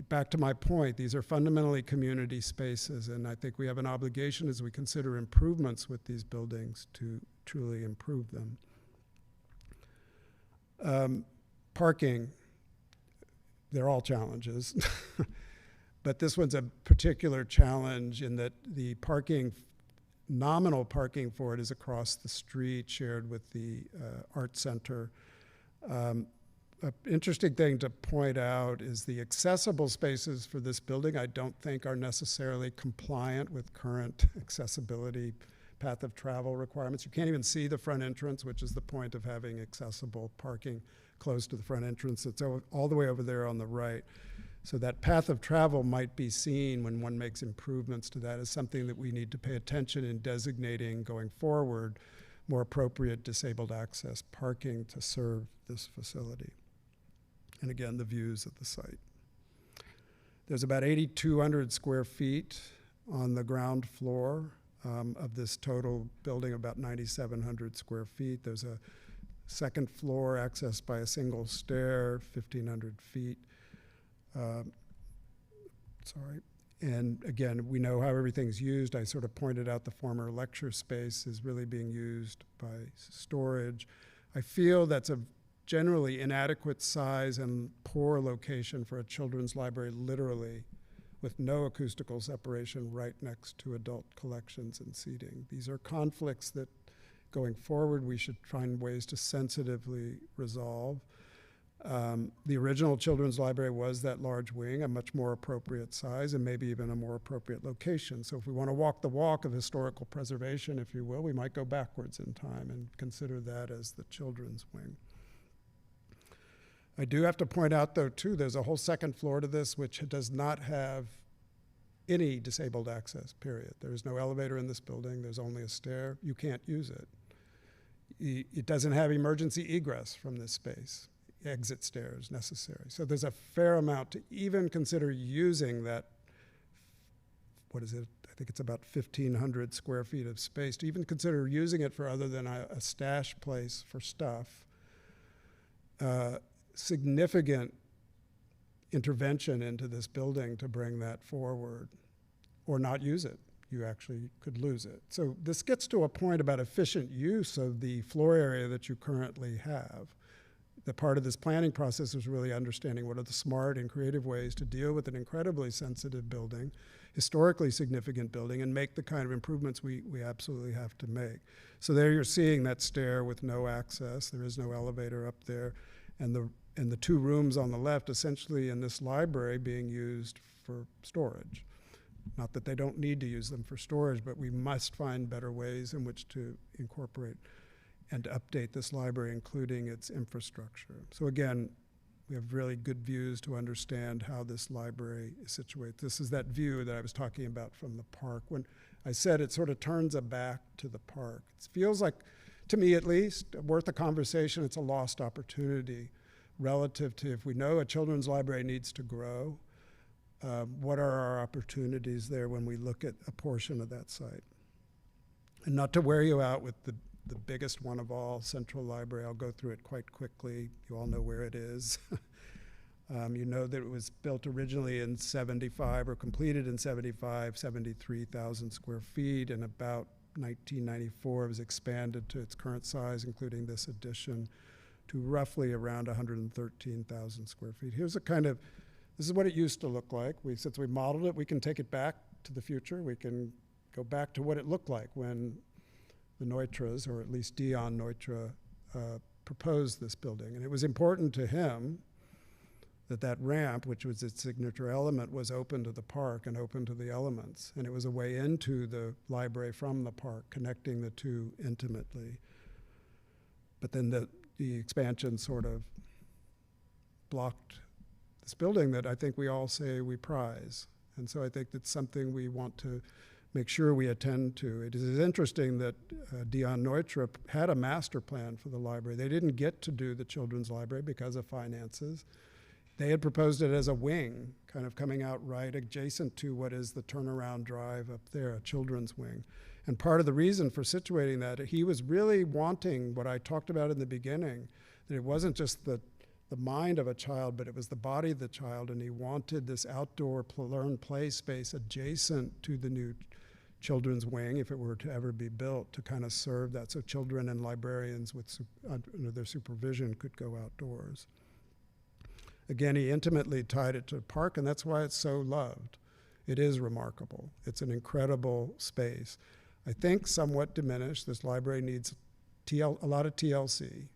back to my point, these are fundamentally community spaces, and I think we have an obligation as we consider improvements with these buildings to truly improve them. Parking, they're all challenges, but this one's a particular challenge in that the parking, nominal parking for it is across the street, shared with the art center. An interesting thing to point out is the accessible spaces for this building I don't think are necessarily compliant with current accessibility path of travel requirements. You can't even see the front entrance, which is the point of having accessible parking close to the front entrance. It's all the way over there on the right. So that path of travel might be seen when one makes improvements to that as something that we need to pay attention in designating going forward more appropriate disabled access parking to serve this facility. And again, the views of the site. There's about 8,200 square feet on the ground floor of this total building, about 9,700 square feet. There's a second floor accessed by a single stair, 1,500 feet. And again, we know how everything's used. I sort of pointed out the former lecture space is really being used by storage. I feel that's a generally inadequate size and poor location for a children's library, literally, with no acoustical separation right next to adult collections and seating. These are conflicts that, going forward, we should find ways to sensitively resolve. The original children's library was that large wing, a much more appropriate size, and maybe even a more appropriate location. So if we want to walk the walk of historical preservation, if you will, we might go backwards in time and consider that as the children's wing. I do have to point out, though, too, there's a whole second floor to this which does not have any disabled access, period. There is no elevator in this building. There's only a stair. You can't use it. It doesn't have emergency egress from this space. Exit stairs necessary. So there's a fair amount to even consider using that, what is it? I think it's about 1,500 square feet of space, to even consider using it for other than a stash place for stuff. Significant intervention into this building to bring that forward, or not use it. You actually could lose it. So this gets to a point about efficient use of the floor area that you currently have. The part of this planning process is really understanding what are the smart and creative ways to deal with an incredibly sensitive building, historically significant building, and make the kind of improvements we absolutely have to make. So there you're seeing that stair with no access. There is no elevator up there. And the two rooms on the left, essentially in this library, being used for storage. Not that they don't need to use them for storage, but we must find better ways in which to incorporate and to update this library, including its infrastructure. So again, we have really good views to understand how this library is situated. This is that view that I was talking about from the park. When I said it sort of turns a back to the park. It feels like, to me at least, worth a conversation. It's a lost opportunity relative to, if we know a children's library needs to grow, what are our opportunities there when we look at a portion of that site? And not to wear you out with the biggest one of all, Central Library. I'll go through it quite quickly. You all know where it is. You know that it was built originally in 75, or completed in 75, 73,000 square feet, and about 1994 it was expanded to its current size, including this addition, to roughly around 113,000 square feet. Here's a kind of, this is what it used to look like. Since we modeled it, we can take it back to the future. We can go back to what it looked like when the Neutras, or at least Dion Neutra, proposed this building. And it was important to him that that ramp, which was its signature element, was open to the park and open to the elements. And it was a way into the library from the park, connecting the two intimately. But then the expansion sort of blocked this building that I think we all say we prize. And so I think that's something we want to make sure we attend to. It is interesting that Dion Neutra had a master plan for the library. They didn't get to do the children's library because of finances. They had proposed it as a wing, kind of coming out right adjacent to what is the turnaround drive up there, a children's wing. And part of the reason for situating that, he was really wanting what I talked about in the beginning, that it wasn't just the the mind of a child, but it was the body of the child, and he wanted this outdoor learn play space adjacent to the new children's wing, if it were to ever be built, to kind of serve that, so children and librarians under their supervision could go outdoors. Again, he intimately tied it to the park, and that's why it's so loved. It is remarkable. It's an incredible space. I think somewhat diminished. This library needs a lot of TLC,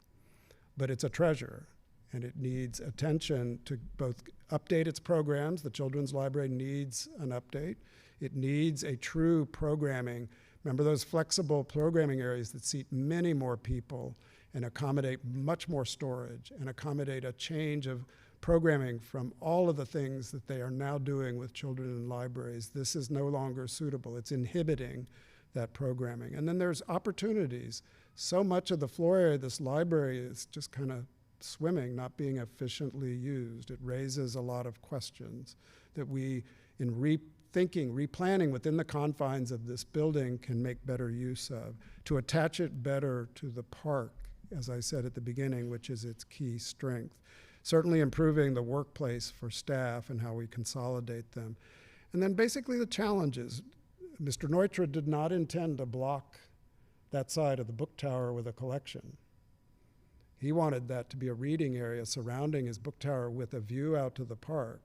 but it's a treasure, and it needs attention to both update its programs. The Children's Library needs an update. It needs a true programming. Remember those flexible programming areas that seat many more people and accommodate much more storage and accommodate a change of programming from all of the things that they are now doing with children in libraries. This is no longer suitable. It's inhibiting that programming. And then there's opportunities. So much of the floor area of this library is just kind of swimming, not being efficiently used. It raises a lot of questions that we, in rethinking, replanning within the confines of this building, can make better use of, to attach it better to the park, as I said at the beginning, which is its key strength. Certainly improving the workplace for staff and how we consolidate them. And then basically the challenges. Mr. Neutra did not intend to block that side of the book tower with a collection. He wanted that to be a reading area surrounding his book tower with a view out to the park.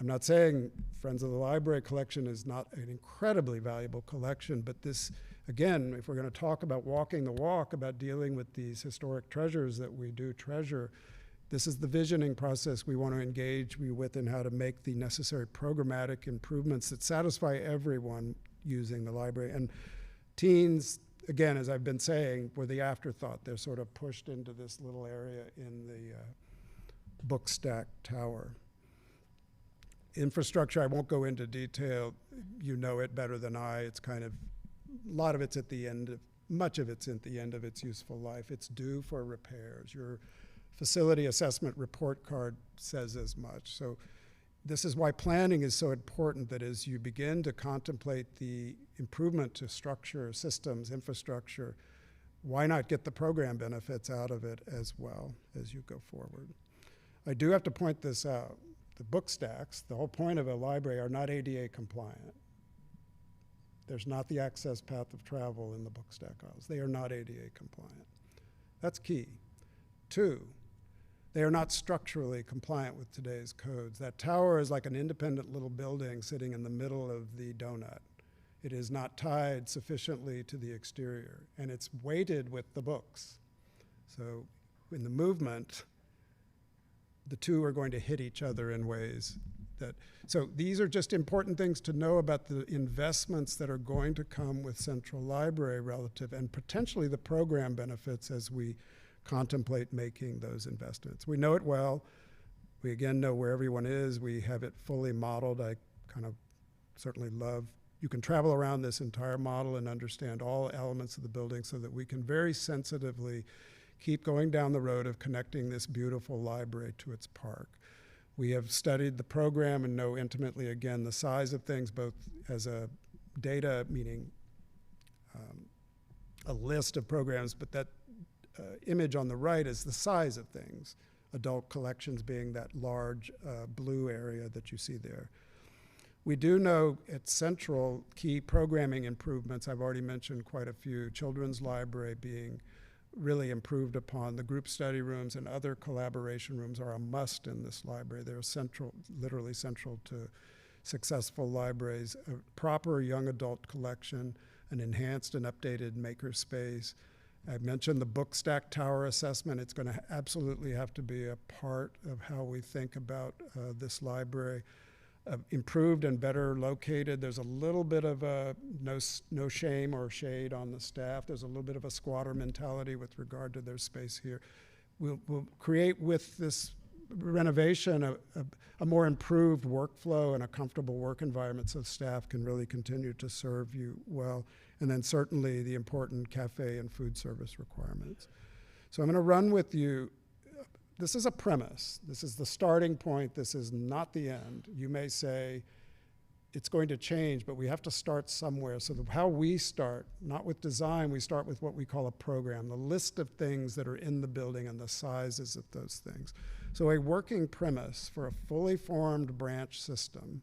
I'm not saying Friends of the Library collection is not an incredibly valuable collection, but this, again, if we're going to talk about walking the walk, about dealing with these historic treasures that we do treasure, this is the visioning process we want to engage with in how to make the necessary programmatic improvements that satisfy everyone using the library. And teens, again, as I've been saying, were the afterthought. They're sort of pushed into this little area in the book stack tower. Infrastructure, I won't go into detail. You know it better than I. It's kind of, a lot of it's at the end of, much of it's at the end of its useful life. It's due for repairs. Your facility assessment report card says as much. So this is why planning is so important, that as you begin to contemplate the improvement to structure, systems, infrastructure, why not get the program benefits out of it as well as you go forward? I do have to point this out. The book stacks, the whole point of a library, are not ADA compliant. There's not the access path of travel in the book stack aisles. They are not ADA compliant. That's key. 2, they are not structurally compliant with today's codes. That tower is like an independent little building sitting in the middle of the donut. It is not tied sufficiently to the exterior, and it's weighted with the books. So in the movement, the two are going to hit each other in ways that, so these are just important things to know about the investments that are going to come with Central Library relative, and potentially the program benefits as we contemplate making those investments. We know it well. We again know where everyone is. We have it fully modeled. I kind of certainly love, you can travel around this entire model and understand all elements of the building so that we can very sensitively keep going down the road of connecting this beautiful library to its park. We have studied the program and know intimately, again, the size of things, both as a data, meaning a list of programs, but that image on the right is the size of things, adult collections being that large blue area that you see there. We do know at Central key programming improvements. I've already mentioned quite a few. Children's Library being really improved upon. The group study rooms and other collaboration rooms are a must in this library. They're central, literally central to successful libraries. A proper young adult collection, an enhanced and updated makerspace. I mentioned the book stack tower assessment. It's going to absolutely have to be a part of how we think about this library. Improved and better located. There's a little bit of a no shame or shade on the staff. There's a little bit of a squatter mentality with regard to their space here. We'll create with this renovation a more improved workflow and a comfortable work environment so staff can really continue to serve you well. And then certainly the important cafe and food service requirements. So I'm going to run with you. This is a premise. This is the starting point. This is not the end. You may say, it's going to change, but we have to start somewhere. So how we start, not with design, we start with what we call a program, the list of things that are in the building and the sizes of those things. So a working premise for a fully formed branch system,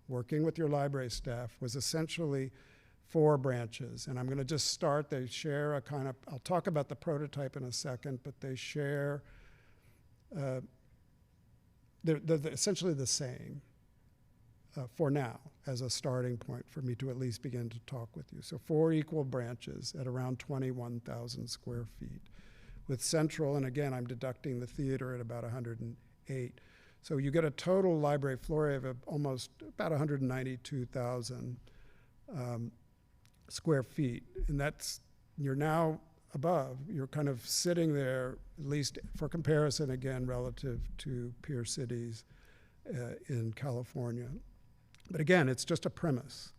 working with your library staff, was essentially 4 branches. And I'm going to just start. They share a kind of, I'll talk about the prototype in a second, but they share, they're essentially the same. For now, as a starting point for me to at least begin to talk with you. So 4 equal branches at around 21,000 square feet. With central, and again, I'm deducting the theater at about 108. So you get a total library floor area of almost about 192,000 square feet. And that's, you're now above, you're kind of sitting there, at least for comparison again, relative to peer cities in California. But again, it's just a premise.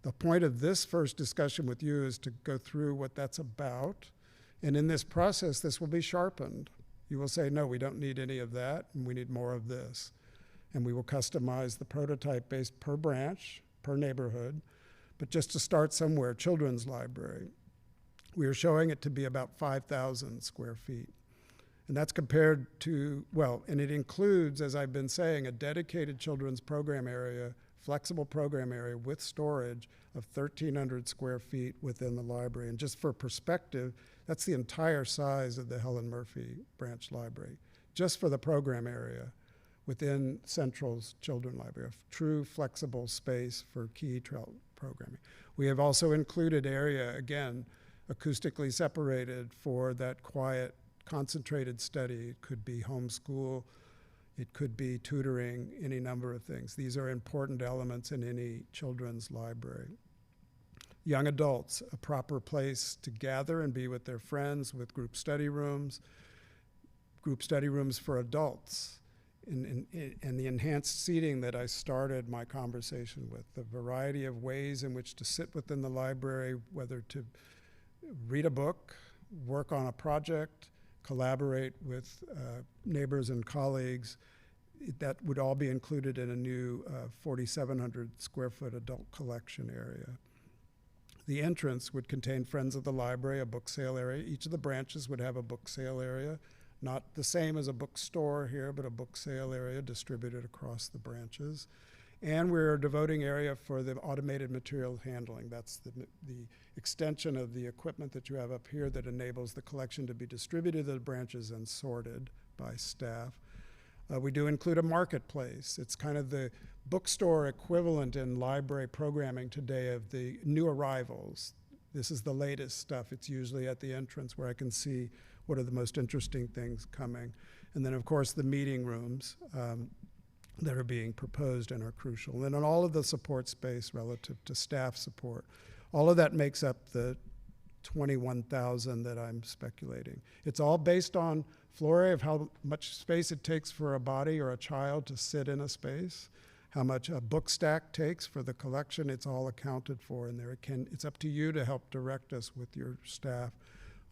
The point of this first discussion with you is to go through what that's about. And in this process, this will be sharpened. You will say, no, we don't need any of that, and we need more of this. And we will customize the prototype based per branch, per neighborhood. But just to start somewhere, children's library. We are showing it to be about 5,000 square feet. And that's compared to, well, and it includes, as I've been saying, a dedicated children's program area, flexible program area with storage of 1,300 square feet within the library. And just for perspective, that's the entire size of the Helen Murphy branch library, just for the program area within Central's Children's Library, a true flexible space for key programming. We have also included area, again, acoustically separated for that quiet, concentrated study. It could be homeschool, it could be tutoring, any number of things. These are important elements in any children's library. Young adults, a proper place to gather and be with their friends, with group study rooms for adults, and the enhanced seating that I started my conversation with, the variety of ways in which to sit within the library, whether to read a book, work on a project, collaborate with neighbors and colleagues. That would all be included in a new 4,700 square foot adult collection area. The entrance would contain Friends of the Library, a book sale area. Each of the branches would have a book sale area, not the same as a bookstore here, but a book sale area distributed across the branches. And we're devoting area for the automated material handling. That's the extension of the equipment that you have up here that enables the collection to be distributed to the branches and sorted by staff. We do include a marketplace. It's kind of the bookstore equivalent in library programming today of the new arrivals. This is the latest stuff. It's usually at the entrance where I can see what are the most interesting things coming. And then, of course, the meeting rooms that are being proposed and are crucial. And then all of the support space relative to staff support. All of that makes up the 21,000 that I'm speculating. It's all based on floor area of how much space it takes for a body or a child to sit in a space, how much a book stack takes for the collection. It's all accounted for in there. It's up to you to help direct us with your staff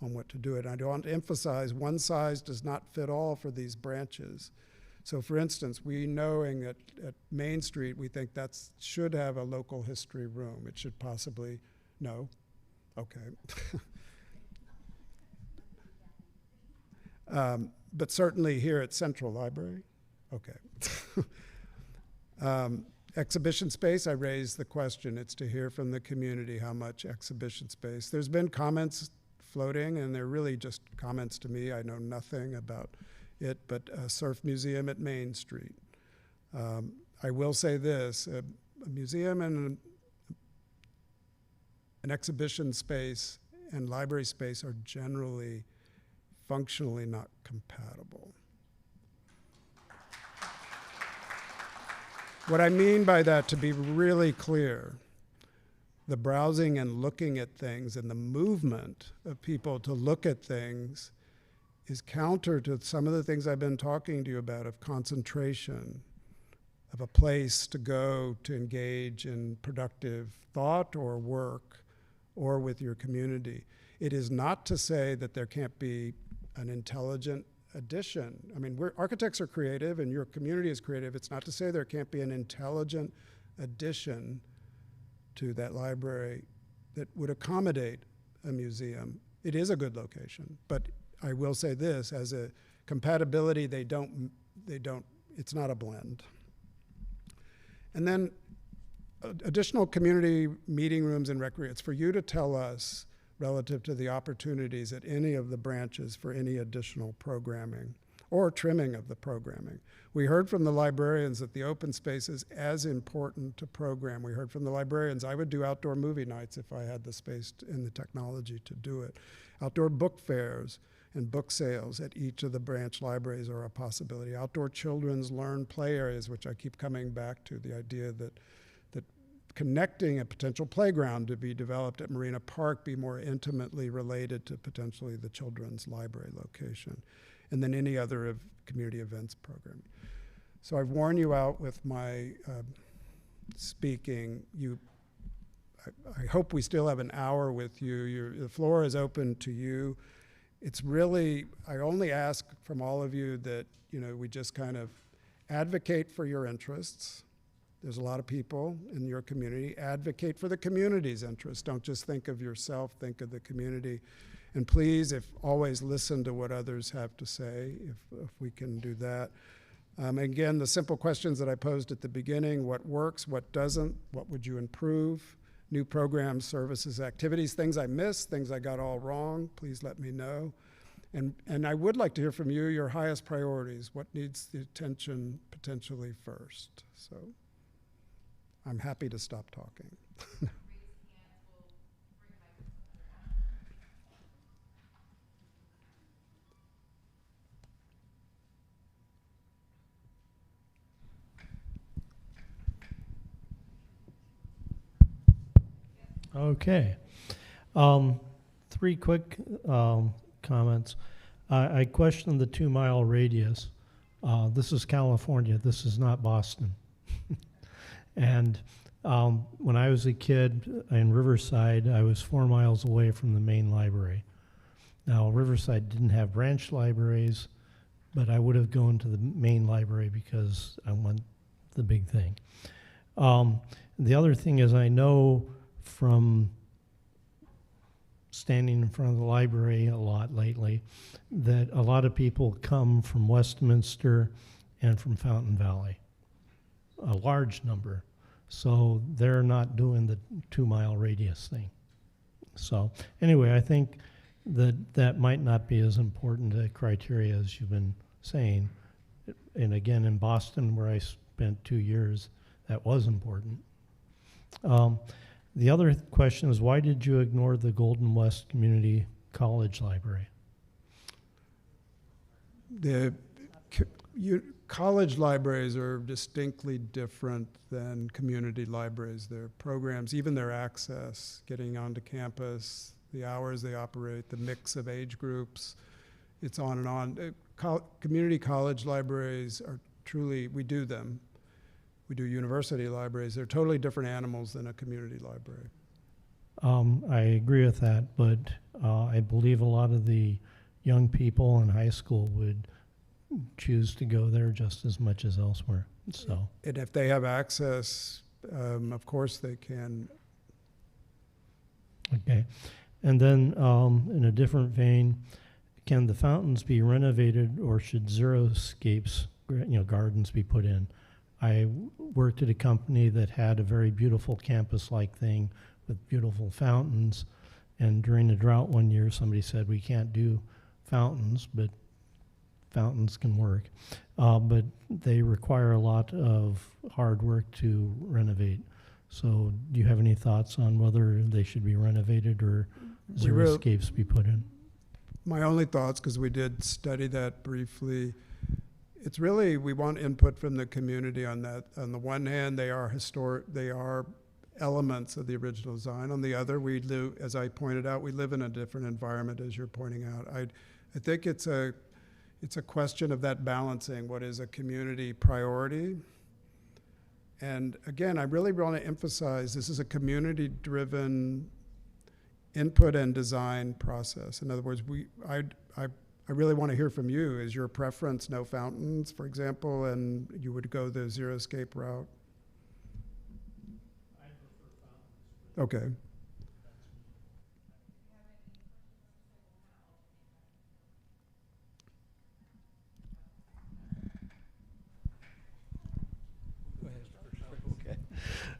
on what to do it. I want to emphasize one size does not fit all for these branches. So for instance, we knowing at Main Street, we think that should have a local history room. It should possibly, no, okay. But certainly here at Central Library, okay. Exhibition space, I raised the question. It's to hear from the community how much exhibition space. There's been comments floating, and they're really just comments to me. I know nothing about it, but a surf museum at Main Street. I will say this, a museum and an exhibition space and library space are generally functionally not compatible. What I mean by that, to be really clear, the browsing and looking at things and the movement of people to look at things is counter to some of the things I've been talking to you about of concentration, of a place to go to engage in productive thought or work or with your community. It is not to say that there can't be an intelligent addition. I mean, architects are creative and your community is creative. It's not to say there can't be an intelligent addition to that library that would accommodate a museum. It is a good location, but I will say this, as a compatibility, it's not a blend. And then additional community meeting rooms and it's for you to tell us relative to the opportunities at any of the branches for any additional programming or trimming of the programming. We heard from the librarians that the open space is as important to program. We heard from the librarians, I would do outdoor movie nights if I had the space and the technology to do it. Outdoor book fairs and book sales at each of the branch libraries are a possibility. Outdoor children's learn play areas, which I keep coming back to, the idea that connecting a potential playground to be developed at Marina Park be more intimately related to potentially the children's library location, and then any other community events program. So I've worn you out with my speaking. I hope we still have an hour with you. The floor is open to you. It's really, I only ask from all of you that, we just kind of advocate for your interests. There's a lot of people in your community. Advocate for the community's interests. Don't just think of yourself, think of the community. And please, always listen to what others have to say, if we can do that. Again, the simple questions that I posed at the beginning: what works, what doesn't, what would you improve? New programs, services, activities, things I missed, things I got all wrong, please let me know. And I would like to hear from you, your highest priorities, what needs the attention potentially first. So I'm happy to stop talking. Okay. 3 quick comments. I questioned the 2-mile radius. This is California. This is not Boston. And when I was a kid in Riverside, I was 4 miles away from the main library. Now, Riverside didn't have branch libraries, but I would have gone to the main library because I want the big thing. The other thing is, I know from standing in front of the library a lot lately that a lot of people come from Westminster and from Fountain Valley, a large number. So they're not doing the 2-mile radius thing. So anyway, I think that might not be as important a criteria as you've been saying. And again, in Boston, where I spent 2 years, that was important. The other question is, why did you ignore the Golden West Community College Library? College libraries are distinctly different than community libraries. Their programs, even their access, getting onto campus, the hours they operate, the mix of age groups, it's on and on. Community college libraries are truly, we do them. We do university libraries. They're totally different animals than a community library. I agree with that, but I believe a lot of the young people in high school would choose to go there just as much as elsewhere. So, and if they have access, of course they can. Okay. And then in a different vein, can the fountains be renovated, or should xeriscapes, gardens be put in? I worked at a company that had a very beautiful campus-like thing with beautiful fountains, and during the drought one year, somebody said, we can't do fountains, but fountains can work. But they require a lot of hard work to renovate. So do you have any thoughts on whether they should be renovated or xeriscapes be put in? My only thoughts, because we did study that briefly, it's really, we want input from the community on that. On the one hand, they are elements of the original design. On the other, we live, as I pointed out, we live in a different environment, as you're pointing out. I think it's a question of that balancing. What is a community priority? And again, I really want to emphasize this is a community-driven input and design process. In other words, I really want to hear from you. Is your preference no fountains, for example, and you would go the xeriscape route? Okay. Okay.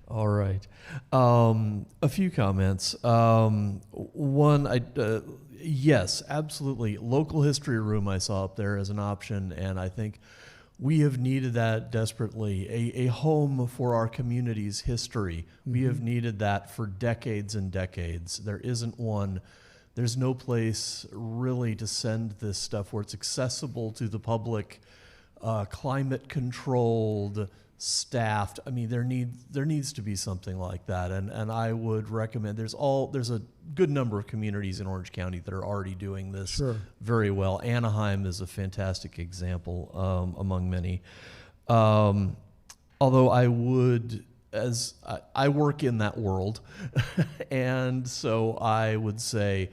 All right. A few comments. One, yes, absolutely. Local history room I saw up there as an option, and I think we have needed that desperately. A home for our community's history. We have needed that for decades and decades. There isn't one. There's no place really to send this stuff where it's accessible to the public, climate controlled, staffed. I mean, there needs to be something like that, and I would recommend. There's a good number of communities in Orange County that are already doing this very well. Anaheim is a fantastic example among many. Although I would, as I work in that world, and so I would say,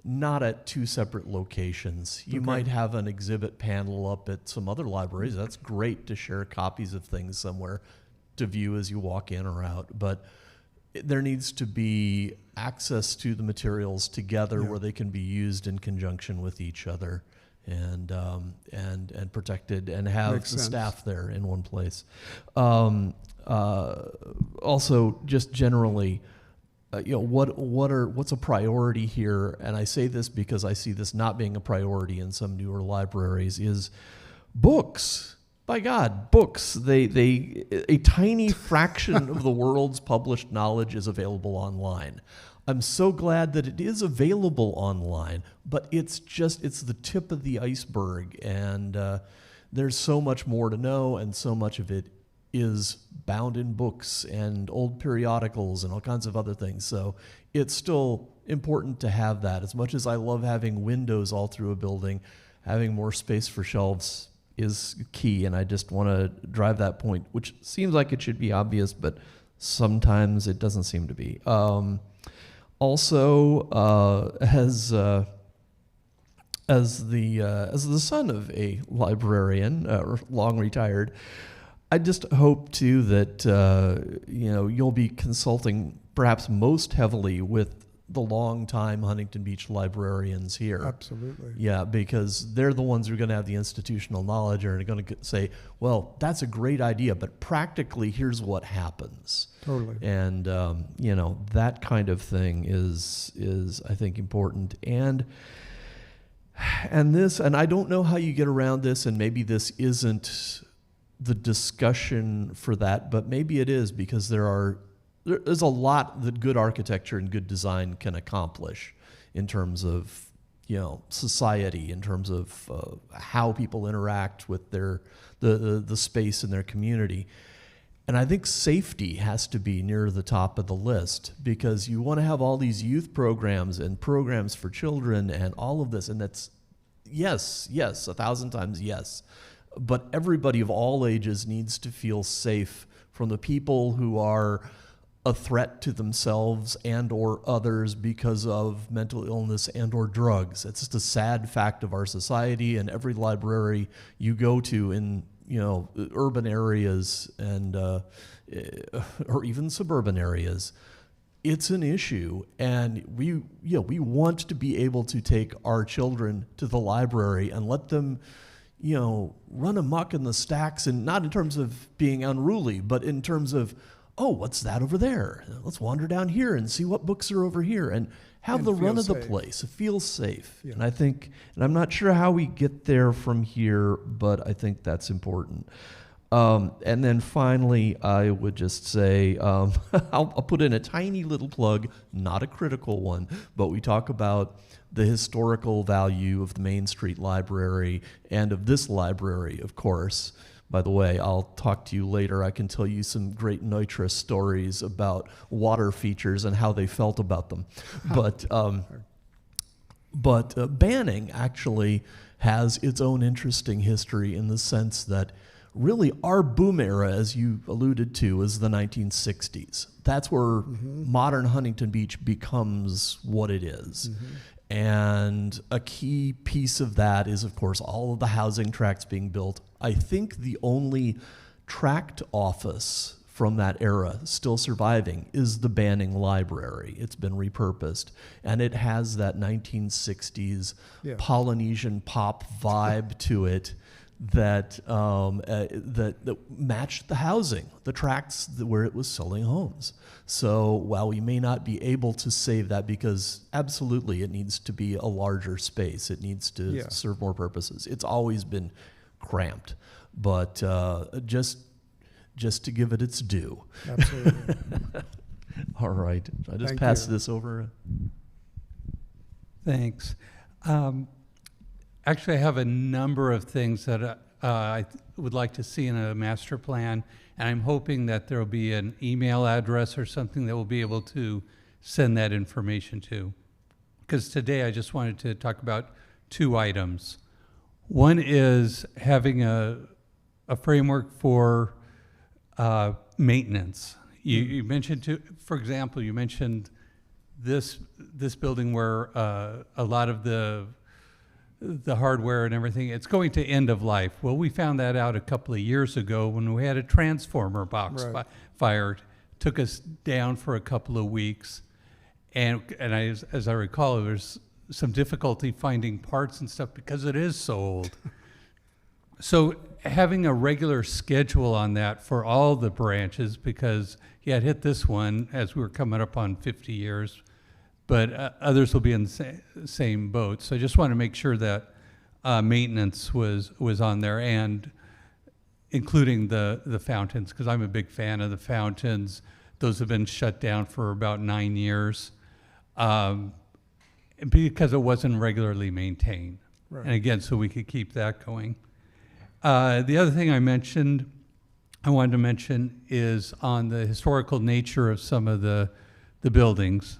not at two separate locations. You might have an exhibit panel up at some other libraries. That's great to share copies of things somewhere to view as you walk in or out. But there needs to be access to the materials together where they can be used in conjunction with each other and protected, and have Makes the sense. staff there in one place. Also, just generally, what's a priority here? And I say this because I see this not being a priority in some newer libraries, is books. By God, books. A tiny fraction of the world's published knowledge is available online. I'm so glad that it is available online, but it's the tip of the iceberg, and there's so much more to know, and so much of it is bound in books and old periodicals and all kinds of other things. So it's still important to have that. As much as I love having windows all through a building, having more space for shelves is key, and I just want to drive that point, which seems like it should be obvious, but sometimes it doesn't seem to be. Also, as the son of a librarian, long retired, I just hope too that you'll be consulting perhaps most heavily with the longtime Huntington Beach librarians here. Absolutely. Yeah, because they're the ones who are going to have the institutional knowledge and are going to say, well, that's a great idea, but practically here's what happens. Totally. And that kind of thing is I think important. And I don't know how you get around this, and maybe this isn't the discussion for that, but maybe it is, because there's a lot that good architecture and good design can accomplish in terms of society, in terms of how people interact with the space in their community. And I think safety has to be near the top of the list, because you want to have all these youth programs and programs for children and all of this, and that's yes, 1,000 times yes. But everybody of all ages needs to feel safe from the people who are a threat to themselves and or others because of mental illness and or drugs. It's just a sad fact of our society, and every library you go to in urban areas and or even suburban areas, it's an issue. And we want to be able to take our children to the library and let them run amok in the stacks, and not in terms of being unruly, but in terms of, oh, what's that over there? Let's wander down here and see what books are over here, and have the run of the place. It feels safe. Yeah. And I'm not sure how we get there from here, but I think that's important. And then finally, I would just say, I'll put in a tiny little plug, not a critical one, but we talk about the historical value of the Main Street Library and of this library, of course. By the way, I'll talk to you later. I can tell you some great nitrous stories about water features and how they felt about them. But Banning actually has its own interesting history, in the sense that really our boom era, as you alluded to, is the 1960s. That's where modern Huntington Beach becomes what it is. And a key piece of that is, of course, all of the housing tracts being built. I think the only tract office from that era still surviving is the Banning Library. It's been repurposed, and it has that 1960s Yeah. Polynesian pop vibe to it that that matched the housing, the tracts where it was selling homes. So while we may not be able to save that, because absolutely it needs to be a larger space, it needs to Yeah. serve more purposes. It's always been cramped, but just to give it its due. Absolutely. All right, I just Thank pass you. this over. Thanks. Actually, I have a number of things that I would like to see in a master plan, and I'm hoping that there will be an email address or something that we'll be able to send that information to. Because today I just wanted to talk about 2 items. One is having a framework for maintenance. You mentioned, for example, you mentioned this building where a lot of the hardware and everything, it's going to end of life. Well, we found that out a couple of years ago when we had a transformer box Right. fire. Took us down for a couple of weeks, and as I recall, there's some difficulty finding parts and stuff because it is so old. So having a regular schedule on that for all the branches, because it hit this one as we were coming up on 50 years, but others will be in the same boat. So I just want to make sure that maintenance was on there, and including the fountains, because I'm a big fan of the fountains. Those have been shut down for about 9 years because it wasn't regularly maintained. Right. And again, so we could keep that going. The other thing I wanted to mention is on the historical nature of some of the buildings.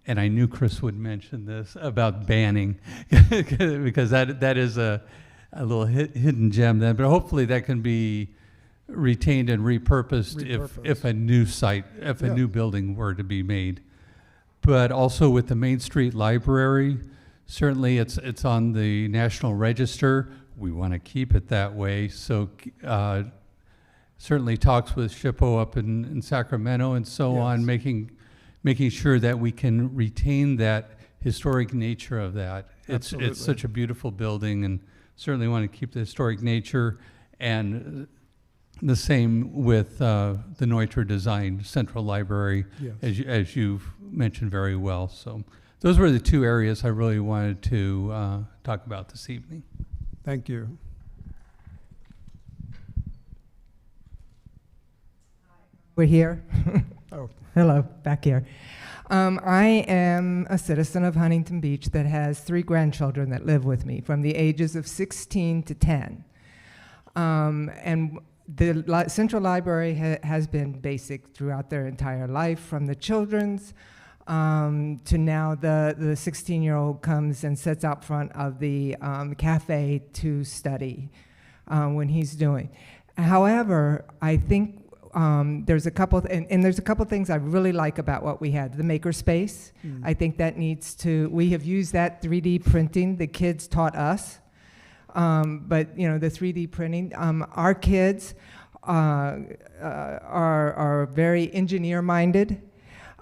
And I knew Chris would mention this about banning, because that is a little hidden gem then. But hopefully that can be retained and repurposed if a new site, a new building were to be made. But also with the Main Street Library, certainly it's on the National Register. We want to keep it that way. So certainly talks with SHPO up in Sacramento and so on, making sure that we can retain that historic nature of that. It's such a beautiful building, and certainly want to keep the historic nature, and the same with the Neuter Design Central Library, as you've mentioned very well. So those were the 2 areas I really wanted to talk about this evening. Thank you. We're here. Oh. Hello, back here. I am a citizen of Huntington Beach that has 3 grandchildren that live with me from the ages of 16 to 10. And the Central Library has been basic throughout their entire life, from the children's to now the 16-year-old comes and sits out front of the cafe to study when he's doing. However, I think there's a couple, there's a couple things I really like about what we had. The makerspace, I think that needs to, we have used that 3D printing, the kids taught us. But you know, the 3D printing, our kids are very engineer-minded,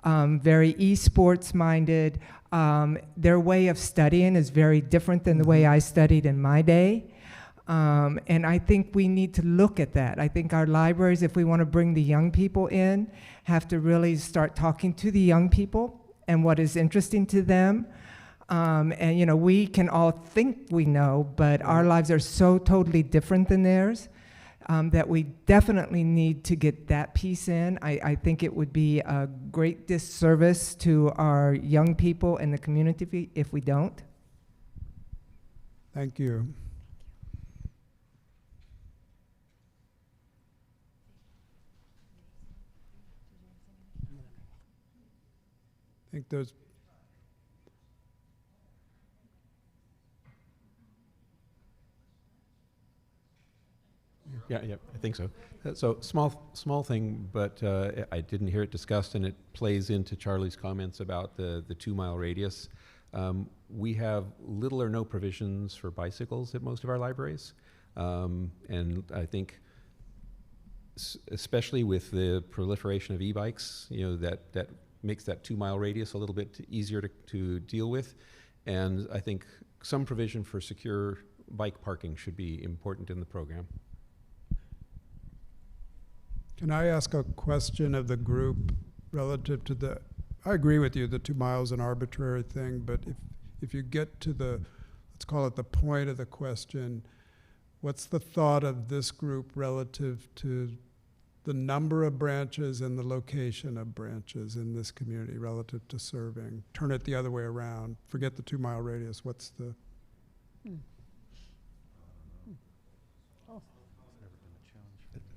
very esports minded. Their way of studying is very different than the way I studied in my day. And I think we need to look at that. I think our libraries, if we want to bring the young people in, have to really start talking to the young people and what is interesting to them. And you know, we can all think we know, but our lives are so totally different than theirs that we definitely need to get that piece in. I think it would be a great disservice to our young people and the community if we don't. Thank you. I think those. Yeah, I think so. So small thing, but I didn't hear it discussed, and it plays into Charlie's comments about the 2-mile radius. We have little or no provisions for bicycles at most of our libraries, and I think especially with the proliferation of e-bikes, that makes that 2 mile radius a little bit easier to deal with. And I think some provision for secure bike parking should be important in the program. Can I ask a question of the group relative to I agree with you, the 2 miles is an arbitrary thing, but if you get to let's call it the point of the question, what's the thought of this group relative to the number of branches and the location of branches in this community relative to serving? Turn it the other way around. Forget the 2 mile radius. What's the...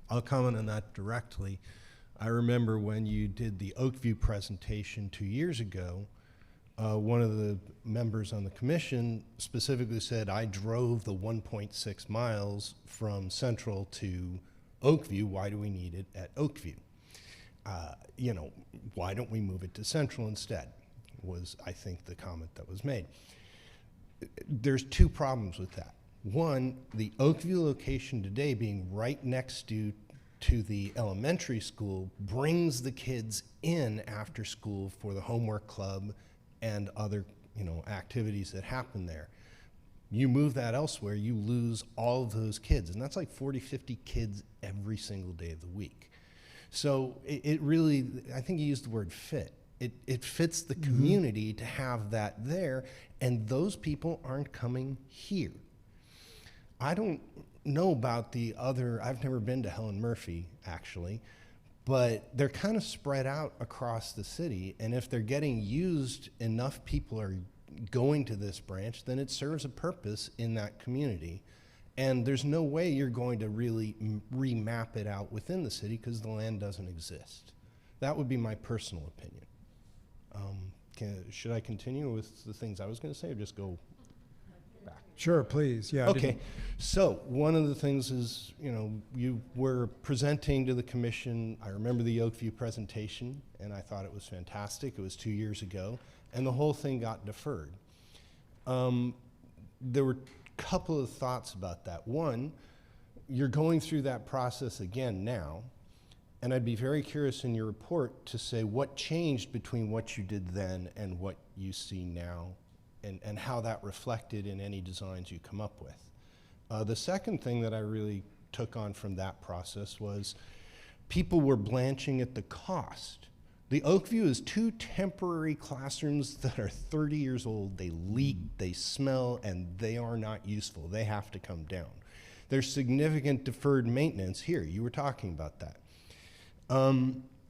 I'll comment on that directly. I remember when you did the Oakview presentation 2 years ago, one of the members on the commission specifically said, I drove the 1.6 miles from Central to Oakview. Why do we need it at Oakview? Why don't we move it to Central instead? Was, I think, the comment that was made. There's 2 problems with that. One, the Oakview location today being right next to the elementary school brings the kids in after school for the homework club and other activities that happen there. You move that elsewhere, you lose all of those kids, and that's like 40, 50 kids every single day of the week. So it really, I think you used the word fit. It fits the community to have that there, and those people aren't coming here. I don't know about the other, I've never been to Helen Murphy, actually, but they're kind of spread out across the city, and if they're getting used, enough people are going to this branch, then it serves a purpose in that community. And there's no way you're going to really remap it out within the city because the land doesn't exist. That would be my personal opinion. Should I continue with the things I was going to say or just go back? Sure, please. Yeah. Okay. So one of the things is, you were presenting to the commission. I remember the Oakview presentation, and I thought it was fantastic. It was 2 years ago, and the whole thing got deferred. There were a couple of thoughts about that. One, you're going through that process again now, and I'd be very curious in your report to say what changed between what you did then and what you see now, and how that reflected in any designs you come up with. The second thing that I really took on from that process was people were blanching at the cost. The Oakview is 2 temporary classrooms that are 30 years old. They leak, they smell, and they are not useful. They have to come down. There's significant deferred maintenance here. You were talking about that.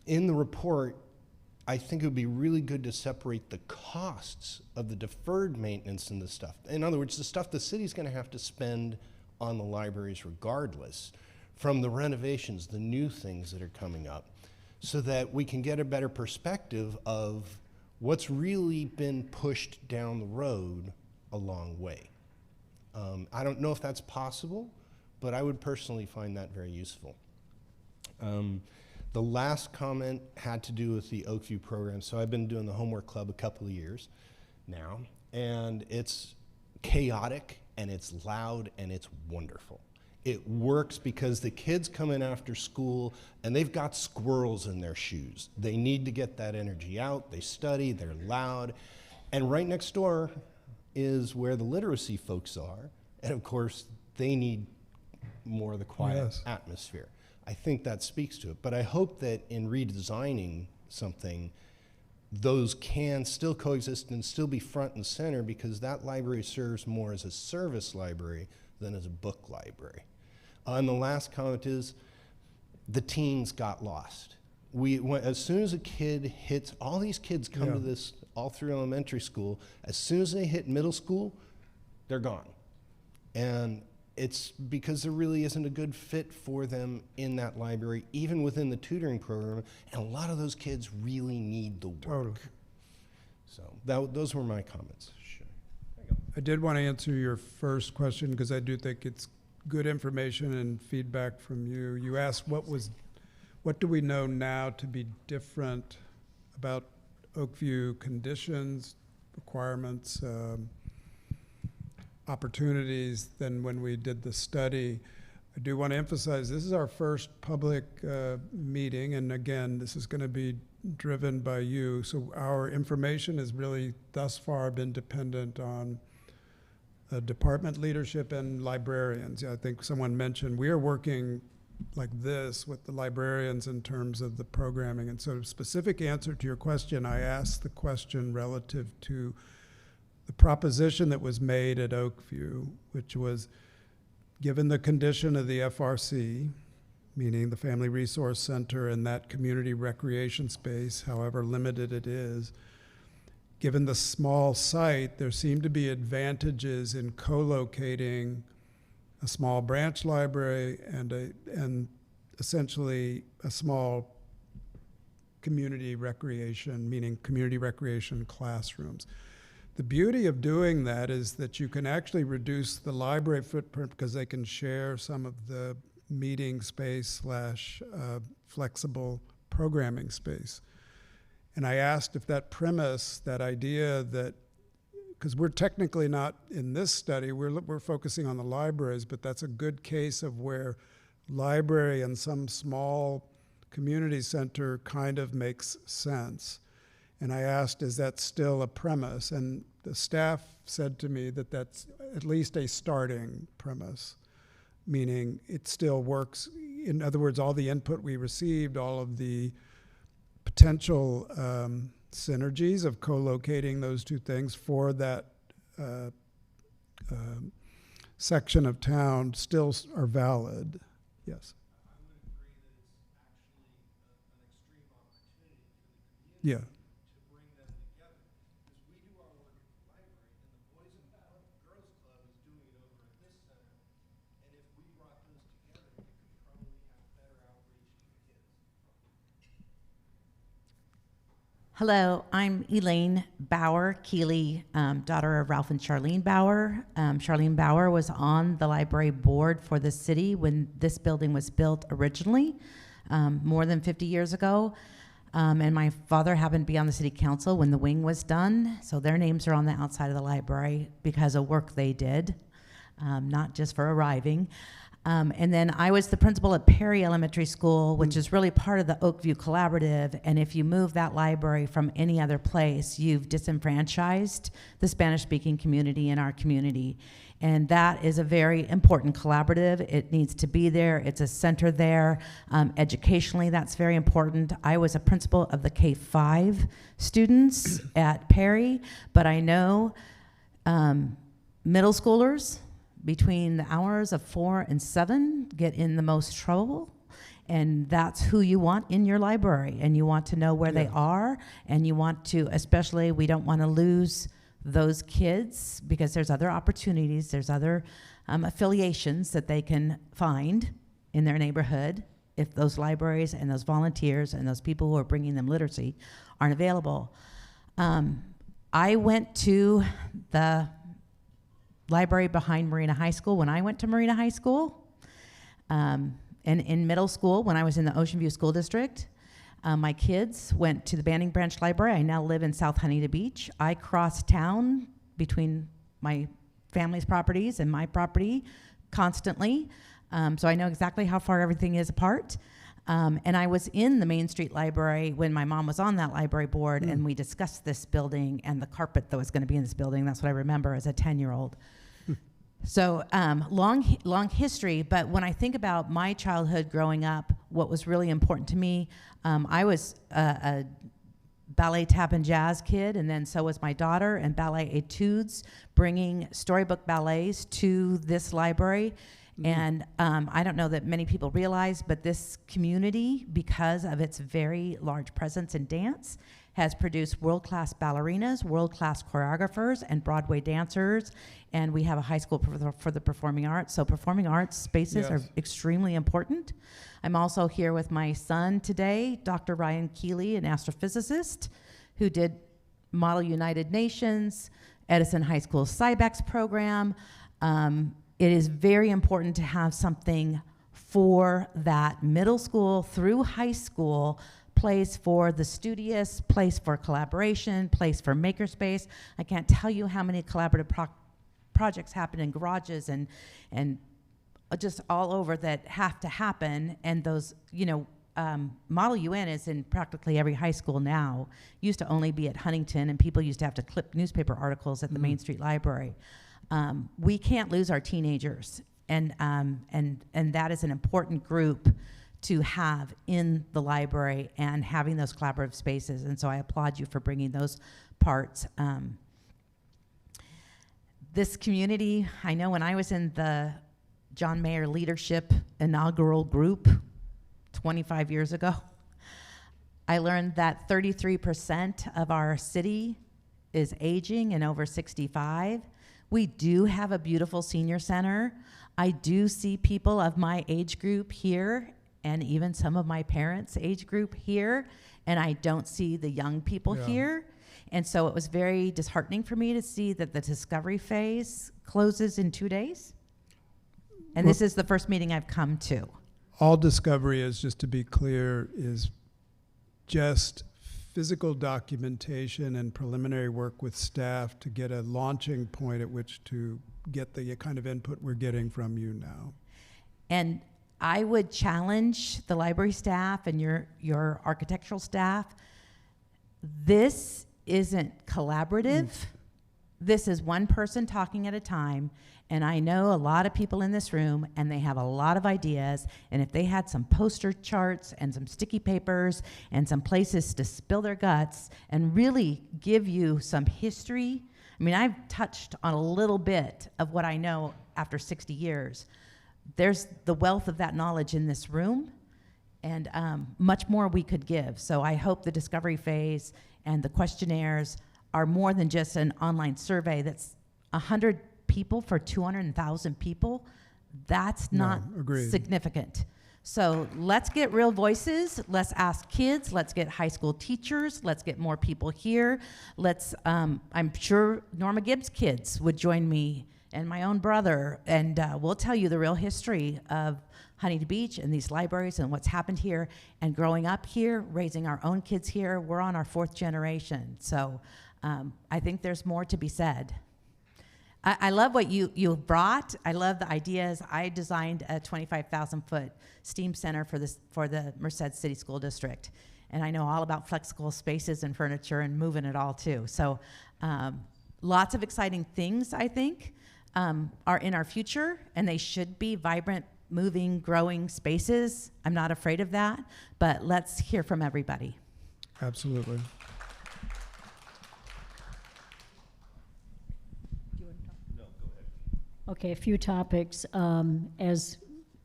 In the report, I think it would be really good to separate the costs of the deferred maintenance and the stuff. In other words, the stuff the city's going to have to spend on the libraries regardless, from the renovations, the new things that are coming up, so that we can get a better perspective of what's really been pushed down the road a long way. I don't know if that's possible, but I would personally find that very useful. The last comment had to do with the Oakview program. So I've been doing the homework club a couple of years now, and it's chaotic, and it's loud, and it's wonderful. It works because the kids come in after school, and they've got squirrels in their shoes. They need to get that energy out. They study, they're loud, and right next door is where the literacy folks are, and of course, they need more of the quiet atmosphere. I think that speaks to it, but I hope that in redesigning something, those can still coexist and still be front and center, because that library serves more as a service library than as a book library. And the last comment is, the teens got lost. As soon as a kid hits, all these kids come to this all through elementary school, as soon as they hit middle school, they're gone. And it's because there really isn't a good fit for them in that library, even within the tutoring program, and a lot of those kids really need the work. Totally. So those were my comments. Sure. I did want to answer your first question because I do think it's good information and feedback from you. You asked what do we know now to be different about Oakview conditions, requirements, opportunities than when we did the study. I do want to emphasize this is our first public meeting, and again, this is going to be driven by you. So our information has really thus far been dependent on department leadership and librarians. I think someone mentioned we are working like this with the librarians in terms of the programming. And so specific answer to your question, I asked the question relative to the proposition that was made at Oakview, which was, given the condition of the FRC, meaning the Family Resource Center and that community recreation space, however limited it is, given the small site, there seem to be advantages in co-locating a small branch library and essentially a small community recreation, meaning community recreation classrooms. The beauty of doing that is that you can actually reduce the library footprint because they can share some of the meeting space / flexible programming space. And I asked if that premise, that idea that, because we're technically not in this study, we're focusing on the libraries, but that's a good case of where library and some small community center kind of makes sense. And I asked, is that still a premise? And the staff said to me that that's at least a starting premise, meaning it still works. In other words, all the input we received, all of the potential synergies of co-locating those two things for that section of town still are valid. Yes. I would agree that it's actually an extreme opportunity for the community. Yeah. To bring them together. Because we do our work at the library, and the Boys and Girls Club is doing it over at this center. And if we brought those together, we could probably have better outreach to the kids. Hello, I'm Elaine Bauer Keeley, daughter of Ralph and Charlene Bauer. Charlene Bauer was on the library board for the city when this building was built originally, more than 50 years ago. And my father happened to be on the city council when the wing was done, so their names are on the outside of the library because of work they did, not just for arriving. And then I was the principal at Perry Elementary School, which is really part of the Oakview Collaborative. And if you move that library from any other place, you've disenfranchised the Spanish-speaking community in our community. And that is a very important collaborative. It needs to be there. It's a center there. Educationally, that's very important. I was a principal of the K-5 students at Perry, but I know middle schoolers between the hours of 4 and 7 get in the most trouble, and that's who you want in your library, and you want to know where they are, and you want to, especially, we don't want to lose those kids because there's other opportunities, there's other affiliations that they can find in their neighborhood if those libraries and those volunteers and those people who are bringing them literacy aren't available. I went to the library behind Marina High School when I went to Marina High School. And in middle school, when I was in the Ocean View School District, my kids went to the Banning Branch Library. I now live in South Huntington Beach. I cross town between my family's properties and my property constantly. So I know exactly how far everything is apart. And I was in the Main Street Library when my mom was on that library board, and we discussed this building and the carpet that was going to be in this building. That's what I remember as a 10-year-old. So long history, but when I think about my childhood growing up, what was really important to me, I was a ballet, tap, and jazz kid, and then so was my daughter, and ballet etudes, bringing storybook ballets to this library. And I don't know that many people realize, but this community, because of its very large presence in dance, has produced world-class ballerinas, world-class choreographers, and Broadway dancers. And we have a high school for the performing arts. So performing arts spaces are extremely important. I'm also here with my son today, Dr. Ryan Keeley, an astrophysicist who did Model United Nations, Edison High School Cybex program. It is very important to have something for that middle school through high school, place for the studious, place for collaboration, place for makerspace. I can't tell you how many collaborative projects happen in garages and just all over that have to happen, and those, Model UN is in practically every high school now. Used to only be at Huntington, and people used to have to clip newspaper articles at the Main Street Library. We can't lose our teenagers, and that is an important group to have in the library and having those collaborative spaces. And so I applaud you for bringing those parts. This community, I know when I was in the John Mayer Leadership inaugural group 25 years ago, I learned that 33% of our city is aging and over 65. We do have a beautiful senior center. I do see people of my age group here, and even some of my parents' age group here, and I don't see the young people here. And so it was very disheartening for me to see that the discovery phase closes in 2 days. And this is the first meeting I've come to. All discovery is, just to be clear, is just physical documentation and preliminary work with staff to get a launching point at which to get the kind of input we're getting from you now. And I would challenge the library staff and your architectural staff. This isn't collaborative. This is one person talking at a time. And I know a lot of people in this room, and they have a lot of ideas. And if they had some poster charts and some sticky papers and some places to spill their guts and really give you some history. I mean, I've touched on a little bit of what I know after 60 years. There's the wealth of that knowledge in this room, and much more we could give. So I hope the discovery phase and the questionnaires are more than just an online survey that's 100 people for 200,000 people. That's not significant. So let's get real voices. Let's ask kids. Let's get high school teachers. Let's get more people here. Let's, I'm sure Norma Gibbs' kids would join me and my own brother, and we'll tell you the real history of Huntington Beach and these libraries and what's happened here. And growing up here, raising our own kids here, we're on our 4th generation. So I think there's more to be said. I love what you brought. I love the ideas. I designed a 25,000-foot STEAM center for the Merced City School District. And I know all about flexible spaces and furniture and moving it all too. So lots of exciting things, I think, are in our future, and they should be vibrant, moving, growing spaces. I'm not afraid of that, but let's hear from everybody. Absolutely. Okay, a few topics. As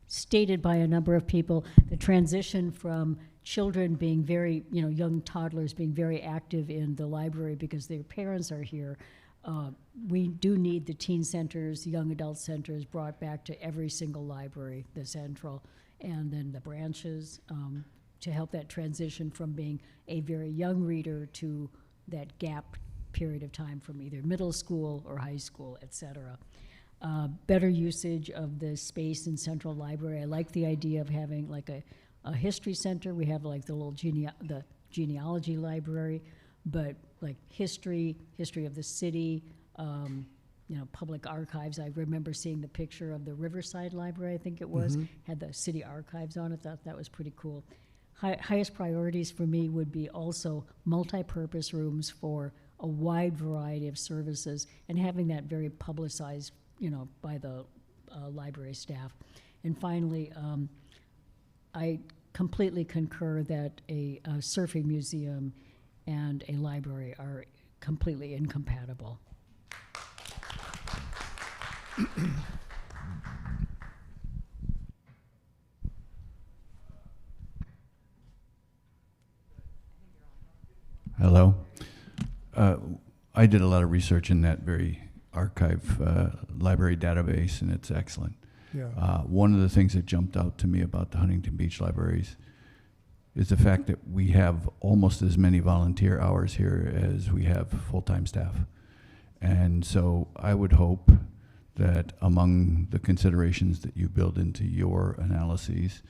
stated by a number of people, the transition from children being very, young toddlers being very active in the library because their parents are here. We do need the teen centers, young adult centers brought back to every single library, the central, and then the branches, to help that transition from being a very young reader to that gap period of time from either middle school or high school, et cetera. Better usage of the space in Central Library. I like the idea of having like a history center. We have like the little the genealogy library, but like history of the city, public archives. I remember seeing the picture of the Riverside Library, I think it was, had the city archives on it. Thought that was pretty cool. Highest priorities for me would be also multi-purpose rooms for a wide variety of services and having that very publicized by the library staff. And finally, I completely concur that a surfing museum and a library are completely incompatible. Hello. I did a lot of research in that very archive library database, and it's excellent. Yeah. One of the things that jumped out to me about the Huntington Beach libraries is the fact that we have almost as many volunteer hours here as we have full-time staff. And so I would hope that among the considerations that you build into your analyses,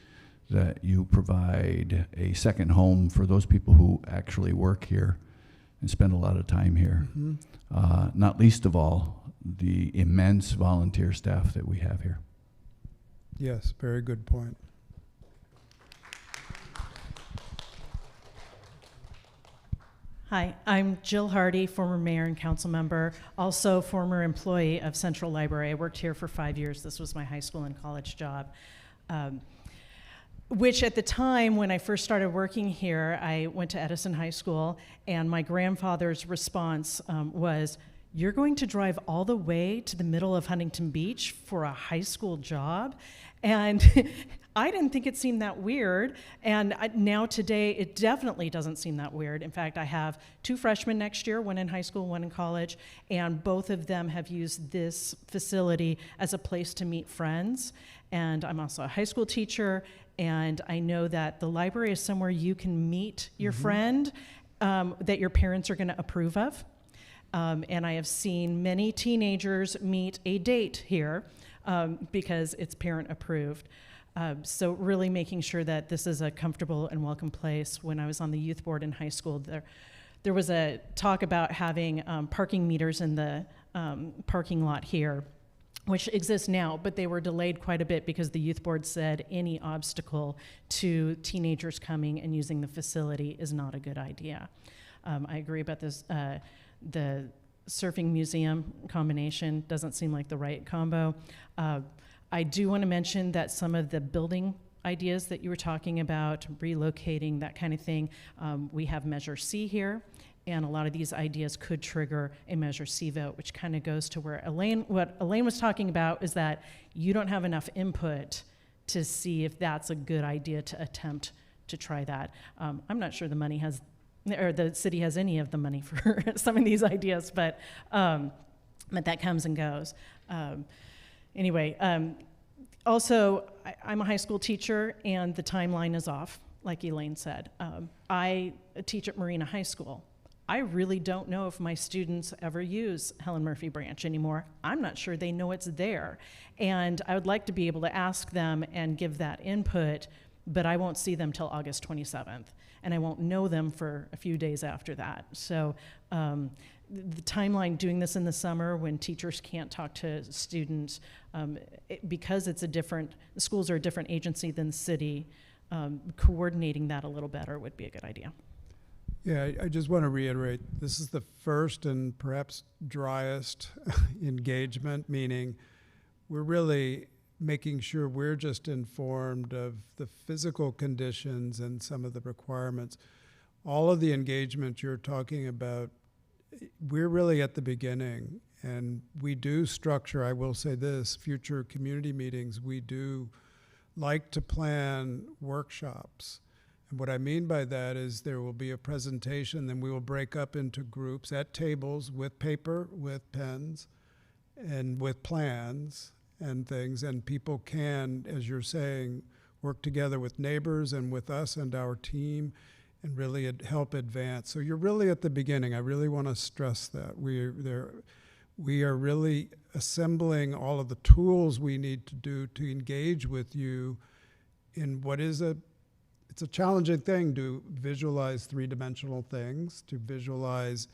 that you provide a second home for those people who actually work here and spend a lot of time here. Not least of all, the immense volunteer staff that we have here. Yes, very good point. Hi, I'm Jill Hardy, former mayor and council member, also former employee of Central Library. I worked here for 5 years. This was my high school and college job. Which at the time when I first started working here, I went to Edison High School, and my grandfather's response was, "You're going to drive all the way to the middle of Huntington Beach for a high school job?" And I didn't think it seemed that weird, and now today it definitely doesn't seem that weird. In fact, I have 2 freshmen next year, one in high school, one in college, and both of them have used this facility as a place to meet friends. And I'm also a high school teacher, and I know that the library is somewhere you can meet your friend that your parents are going to approve of. And I have seen many teenagers meet a date here because it's parent approved. So really making sure that this is a comfortable and welcome place. When I was on the youth board in high school, there was a talk about having parking meters in the parking lot here, which exists now, but they were delayed quite a bit because the youth board said any obstacle to teenagers coming and using the facility is not a good idea. I agree about this. The surfing museum combination doesn't seem like the right combo. I do want to mention that some of the building ideas that you were talking about, relocating, that kind of thing, we have Measure C here, and a lot of these ideas could trigger a Measure C vote, which kind of goes to where what Elaine was talking about is that you don't have enough input to see if that's a good idea to attempt to try that. I'm not sure the city has any of the money for some of these ideas, but that comes and goes. Anyway, also, I'm a high school teacher, and the timeline is off, like Elaine said. I teach at Marina High School. I really don't know if my students ever use Helen Murphy Branch anymore. I'm not sure they know it's there. And I would like to be able to ask them and give that input, but I won't see them till August 27th. And I won't know them for a few days after that. So the timeline, doing this in the summer when teachers can't talk to students, because schools are a different agency than the city, coordinating that a little better would be a good idea. Yeah, I just want to reiterate, this is the first and perhaps driest engagement, meaning we're really making sure we're just informed of the physical conditions and some of the requirements. All of the engagement you're talking about, we're really at the beginning, and we do structure, I will say this, future community meetings, we do like to plan workshops. And what I mean by that is there will be a presentation, then we will break up into groups at tables with paper, with pens, and with plans and things, and people can, as you're saying, work together with neighbors and with us and our team and really help advance. So you're really at the beginning. I really want to stress that. We are really assembling all of the tools we need to do to engage with you in what is it's a challenging thing to visualize 3-dimensional things, to visualize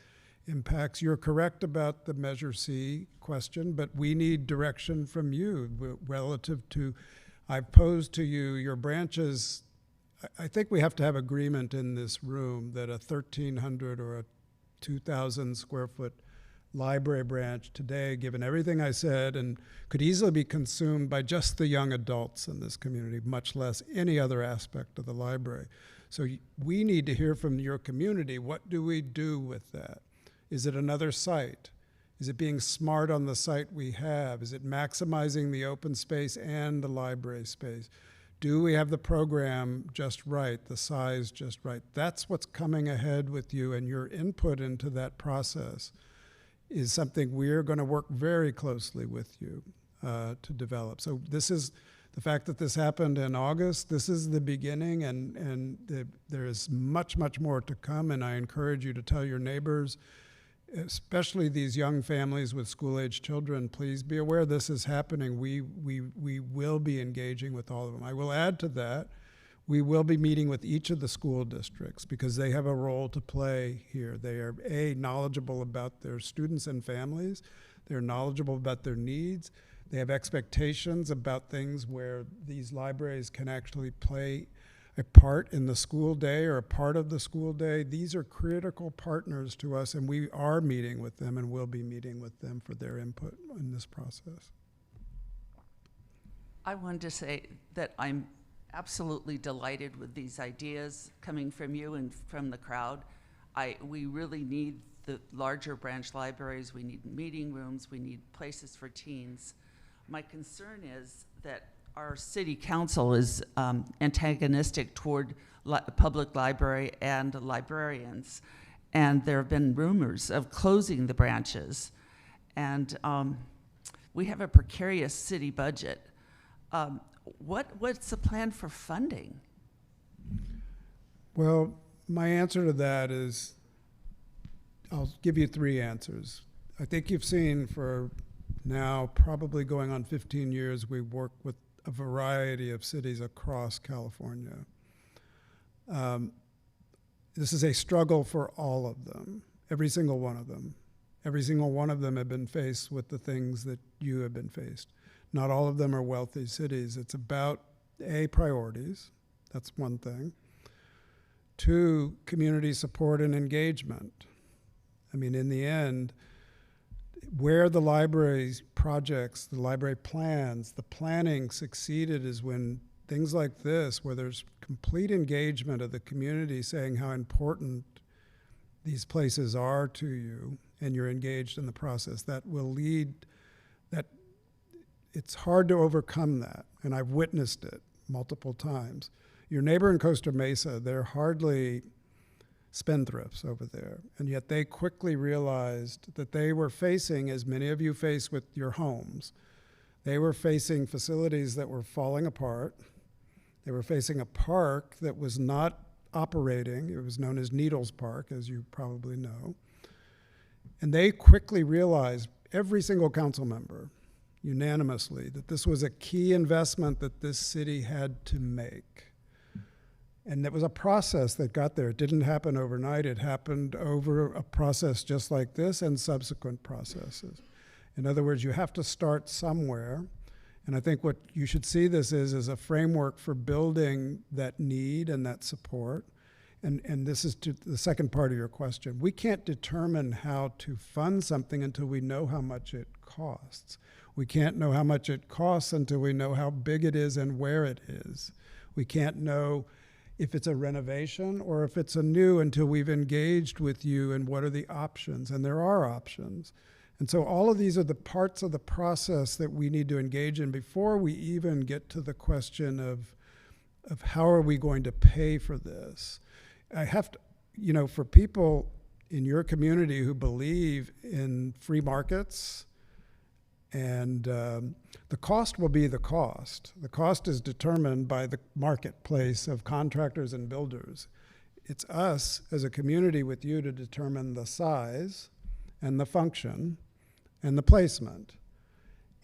impacts. You're correct about the Measure C question, but we need direction from you relative to, I've posed to you your branches. I think we have to have agreement in this room that a 1,300 or a 2,000 square foot library branch today, given everything I said, and could easily be consumed by just the young adults in this community, much less any other aspect of the library. So we need to hear from your community, what do we do with that? Is it another site? Is it being smart on the site we have? Is it maximizing the open space and the library space? Do we have the program just right, the size just right? That's what's coming ahead with you, and your input into that process is something we're going to work very closely with you to develop. So this is the fact that this happened in August. This is the beginning, and there is much, much more to come. And I encourage you to tell your neighbors, especially these young families with school-age children, please be aware this is happening. We will be engaging with all of them. I will add to that, we will be meeting with each of the school districts because they have a role to play here. They are, knowledgeable about their students and families. They're knowledgeable about their needs. They have expectations about things where these libraries can actually play a part in the school day or a part of the school day. These are critical partners to us, and we are meeting with them and will be meeting with them for their input in this process. I wanted to say that I'm absolutely delighted with these ideas coming from you and from the crowd. We really need the larger branch libraries. We need meeting rooms. We need places for teens. My concern is that our city council is antagonistic toward public library and librarians. And there have been rumors of closing the branches. And we have a precarious city budget. What's the plan for funding? Well, my answer to that is, I'll give you 3 answers. I think you've seen for now, probably going on 15 years, we work with a variety of cities across California. This is a struggle for all of them, every single one of them. Every single one of them have been faced with the things that you have been faced. Not all of them are wealthy cities. It's about, A, priorities. That's one thing. 2, community support and engagement. I mean, in the end, where the library's projects, the library plans, the planning succeeded is when things like this, where there's complete engagement of the community saying how important these places are to you, and you're engaged in the process, that will lead, that it's hard to overcome that, and I've witnessed it multiple times. Your neighbor in Costa Mesa, they're hardly spendthrifts over there, and yet they quickly realized that they were facing, as many of you face with your homes, they were facing facilities that were falling apart. They were facing a park that was not operating. It was known as Needles Park, as you probably know. And they quickly realized, every single council member, unanimously, that this was a key investment that this city had to make. And it was a process that got there. It didn't happen overnight. It happened over a process just like this and subsequent processes. In other words, you have to start somewhere. And I think what you should see this is a framework for building that need and that support. And this is to the second part of your question. We can't determine how to fund something until we know how much it costs. We can't know how much it costs until we know how big it is and where it is. We can't know if it's a renovation or if it's a new until we've engaged with you and what are the options, and there are options. And so all of these are the parts of the process that we need to engage in before we even get to the question of how are we going to pay for this. I have to, you know, for people in your community who believe in free markets, and the cost will be the cost. The cost is determined by the marketplace of contractors and builders. It's us as a community with you to determine the size and the function and the placement.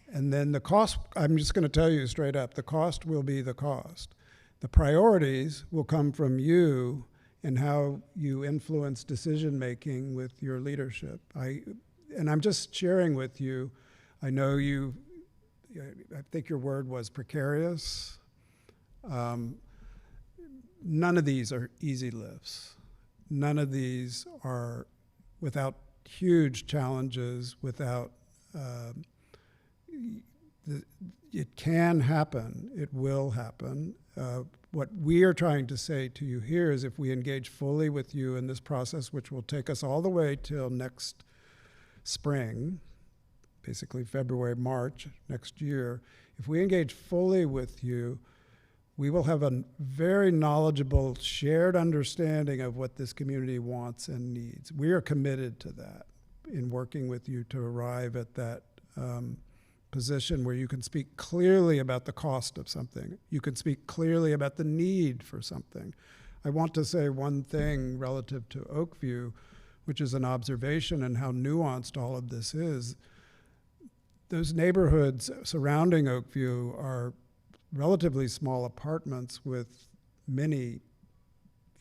And then the cost, I'm just going to tell you straight up, the cost will be the cost. The priorities will come from you and how you influence decision-making with your leadership. And I'm just sharing with you, I know I think your word was precarious. None of these are easy lifts. None of these are without huge challenges, without, it can happen, it will happen. What we are trying to say to you here is if we engage fully with you in this process, which will take us all the way till next spring, basically February, March next year, if we engage fully with you, we will have a very knowledgeable, shared understanding of what this community wants and needs. We are committed to that in working with you to arrive at that position where you can speak clearly about the cost of something. You can speak clearly about the need for something. I want to say one thing relative to Oakview, which is an observation and how nuanced all of this is. Those neighborhoods surrounding Oakview are relatively small apartments with many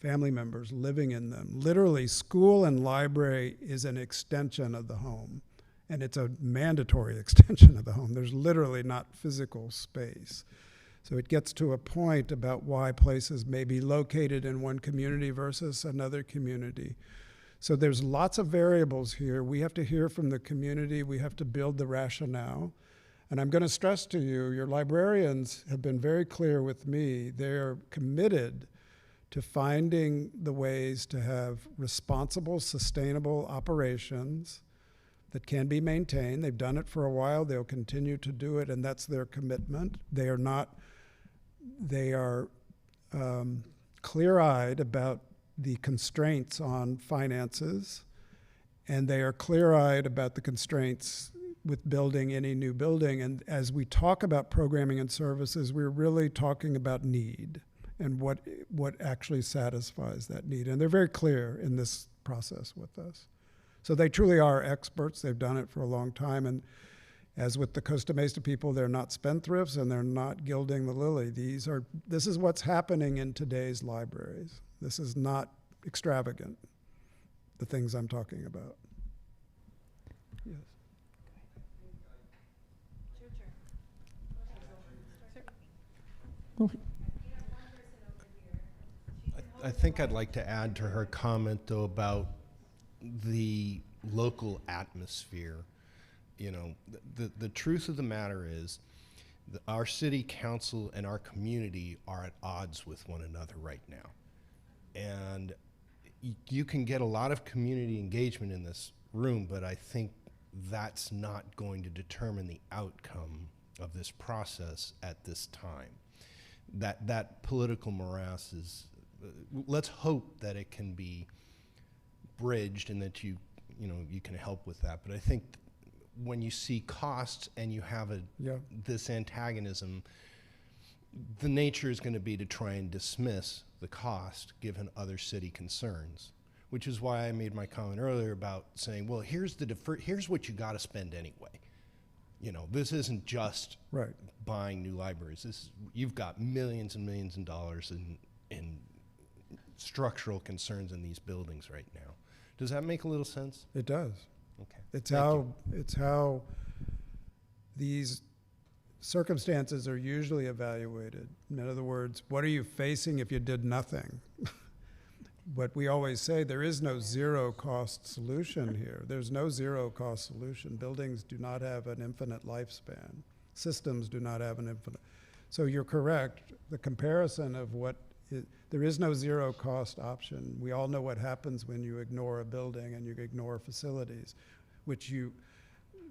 family members living in them. Literally, school and library is an extension of the home. And it's a mandatory extension of the home. There's literally not physical space. So it gets to a point about why places may be located in one community versus another community. So there's lots of variables here. We have to hear from the community. We have to build the rationale. And I'm going to stress to you, your librarians have been very clear with me. They're committed to finding the ways to have responsible, sustainable operations that can be maintained. They've done it for a while. They'll continue to do it, and that's their commitment. They are clear-eyed about the constraints on finances, and they are clear-eyed about the constraints with building any new building. And as we talk about programming and services, we're really talking about need and what actually satisfies that need. And they're very clear in this process with us. So they truly are experts. They've done it for a long time. And as with the Costa Mesa people, they're not spendthrifts and they're not gilding the lily. This is what's happening in today's libraries. This is not extravagant, the things I'm talking about. Yes. I think I'd like to add to her comment, though, about the local atmosphere. You know, the truth of the matter is that our city council and our community are at odds with one another right now. And you can get a lot of community engagement in this room, but I think that's not going to determine the outcome of this process at this time. That political morass is, let's hope that it can be bridged and that you can help with that. But I think when you see costs and you have this antagonism, the nature is going to be to try and dismiss the cost given other city concerns, which is why I made my comment earlier about saying, well, here's what you got to spend anyway. You know, this isn't just buying new libraries. You've got millions and millions of dollars in structural concerns in these buildings right now. Does that make a little sense? It does. Okay. It's how these circumstances are usually evaluated. In other words, what are you facing if you did nothing? But we always say there is no zero-cost solution here. There's no zero-cost solution. Buildings do not have an infinite lifespan. Systems do not have an infinite. So you're correct. The comparison of there is no zero-cost option. We all know what happens when you ignore a building and you ignore facilities, which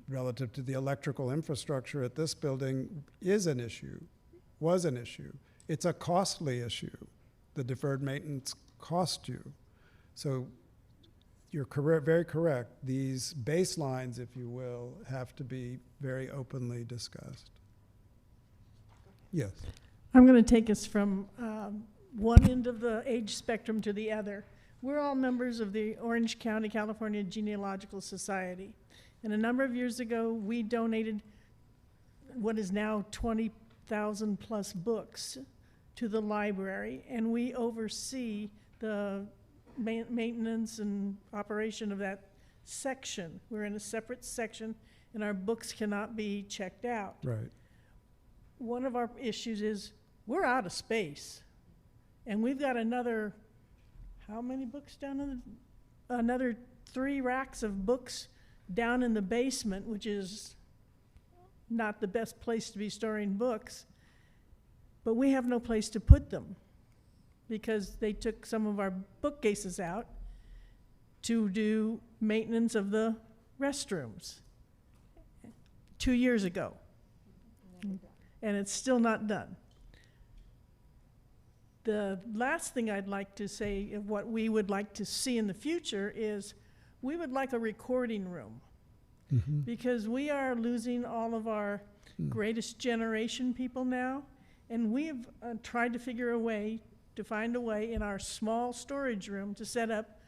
relative to the electrical infrastructure at this building was an issue. It's a costly issue. The deferred maintenance cost you. So you're very correct. These baselines, if you will, have to be very openly discussed. Yes. I'm going to take us from one end of the age spectrum to the other. We're all members of the Orange County, California Genealogical Society. And a number of years ago, we donated what is now 20,000 plus books to the library, and we oversee the maintenance and operation of that section. We're in a separate section, and our books cannot be checked out. Right. One of our issues is we're out of space, and we've got another, how many books down in another 3 racks of books down in the basement, which is not the best place to be storing books, but we have no place to put them because they took some of our bookcases out to do maintenance of the restrooms 2 years ago. And it's still not done. The last thing I'd like to say of what we would like to see in the future is we would like a recording room, because we are losing all of our greatest generation people now, and we've tried to find a way in our small storage room to set up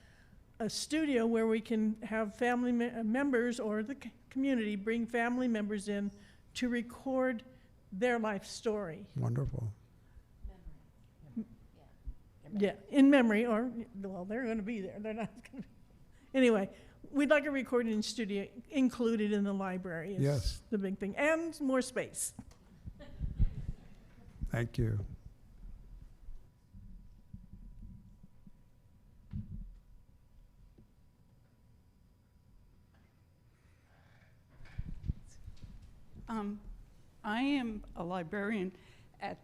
a studio where we can have family members or the community bring family members in to record their life story. Wonderful. Yeah, in memory, or, well, they're going to be there. They're not going to. Anyway, we'd like a recording studio included in the library. Is Yes. the big thing, and more space. Thank you. I am a librarian at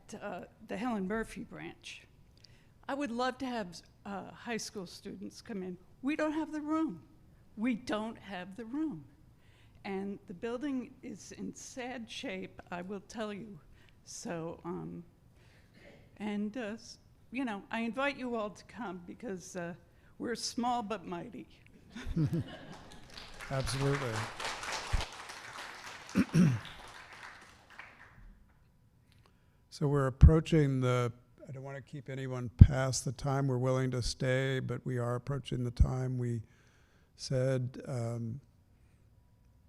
the Helen Murphy branch. I would love to have high school students come in. We don't have the room. We don't have the room. And the building is in sad shape, I will tell you. So, you know, I invite you all to come because we're small but mighty. Absolutely. So we're approaching I don't want to keep anyone past the time we're willing to stay, but we are approaching the time. We said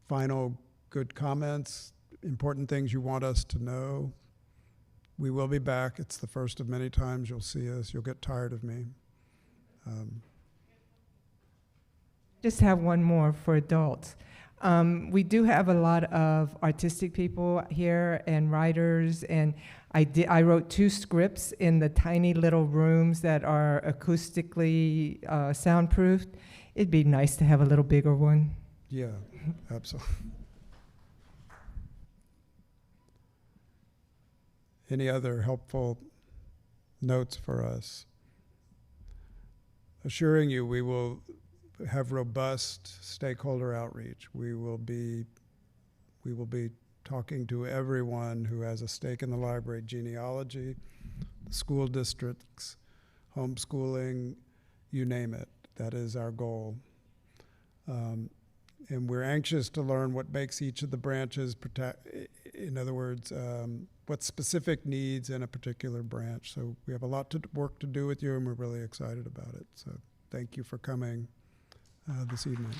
final good comments, important things you want us to know. We will be back. It's the first of many times you'll see us. You'll get tired of me. Just have one more for adults. We do have a lot of artistic people here and writers, and I wrote 2 scripts in the tiny little rooms that are acoustically soundproofed. It'd be nice to have a little bigger one. Yeah, absolutely. Any other helpful notes for us? Assuring you we will have robust stakeholder outreach. We will be talking to everyone who has a stake in the library, genealogy, the school districts, homeschooling, you name it. That is our goal. And we're anxious to learn what makes each of the branches, in other words, what specific needs in a particular branch. So we have a lot of work to do with you, and we're really excited about it. So thank you for coming this evening.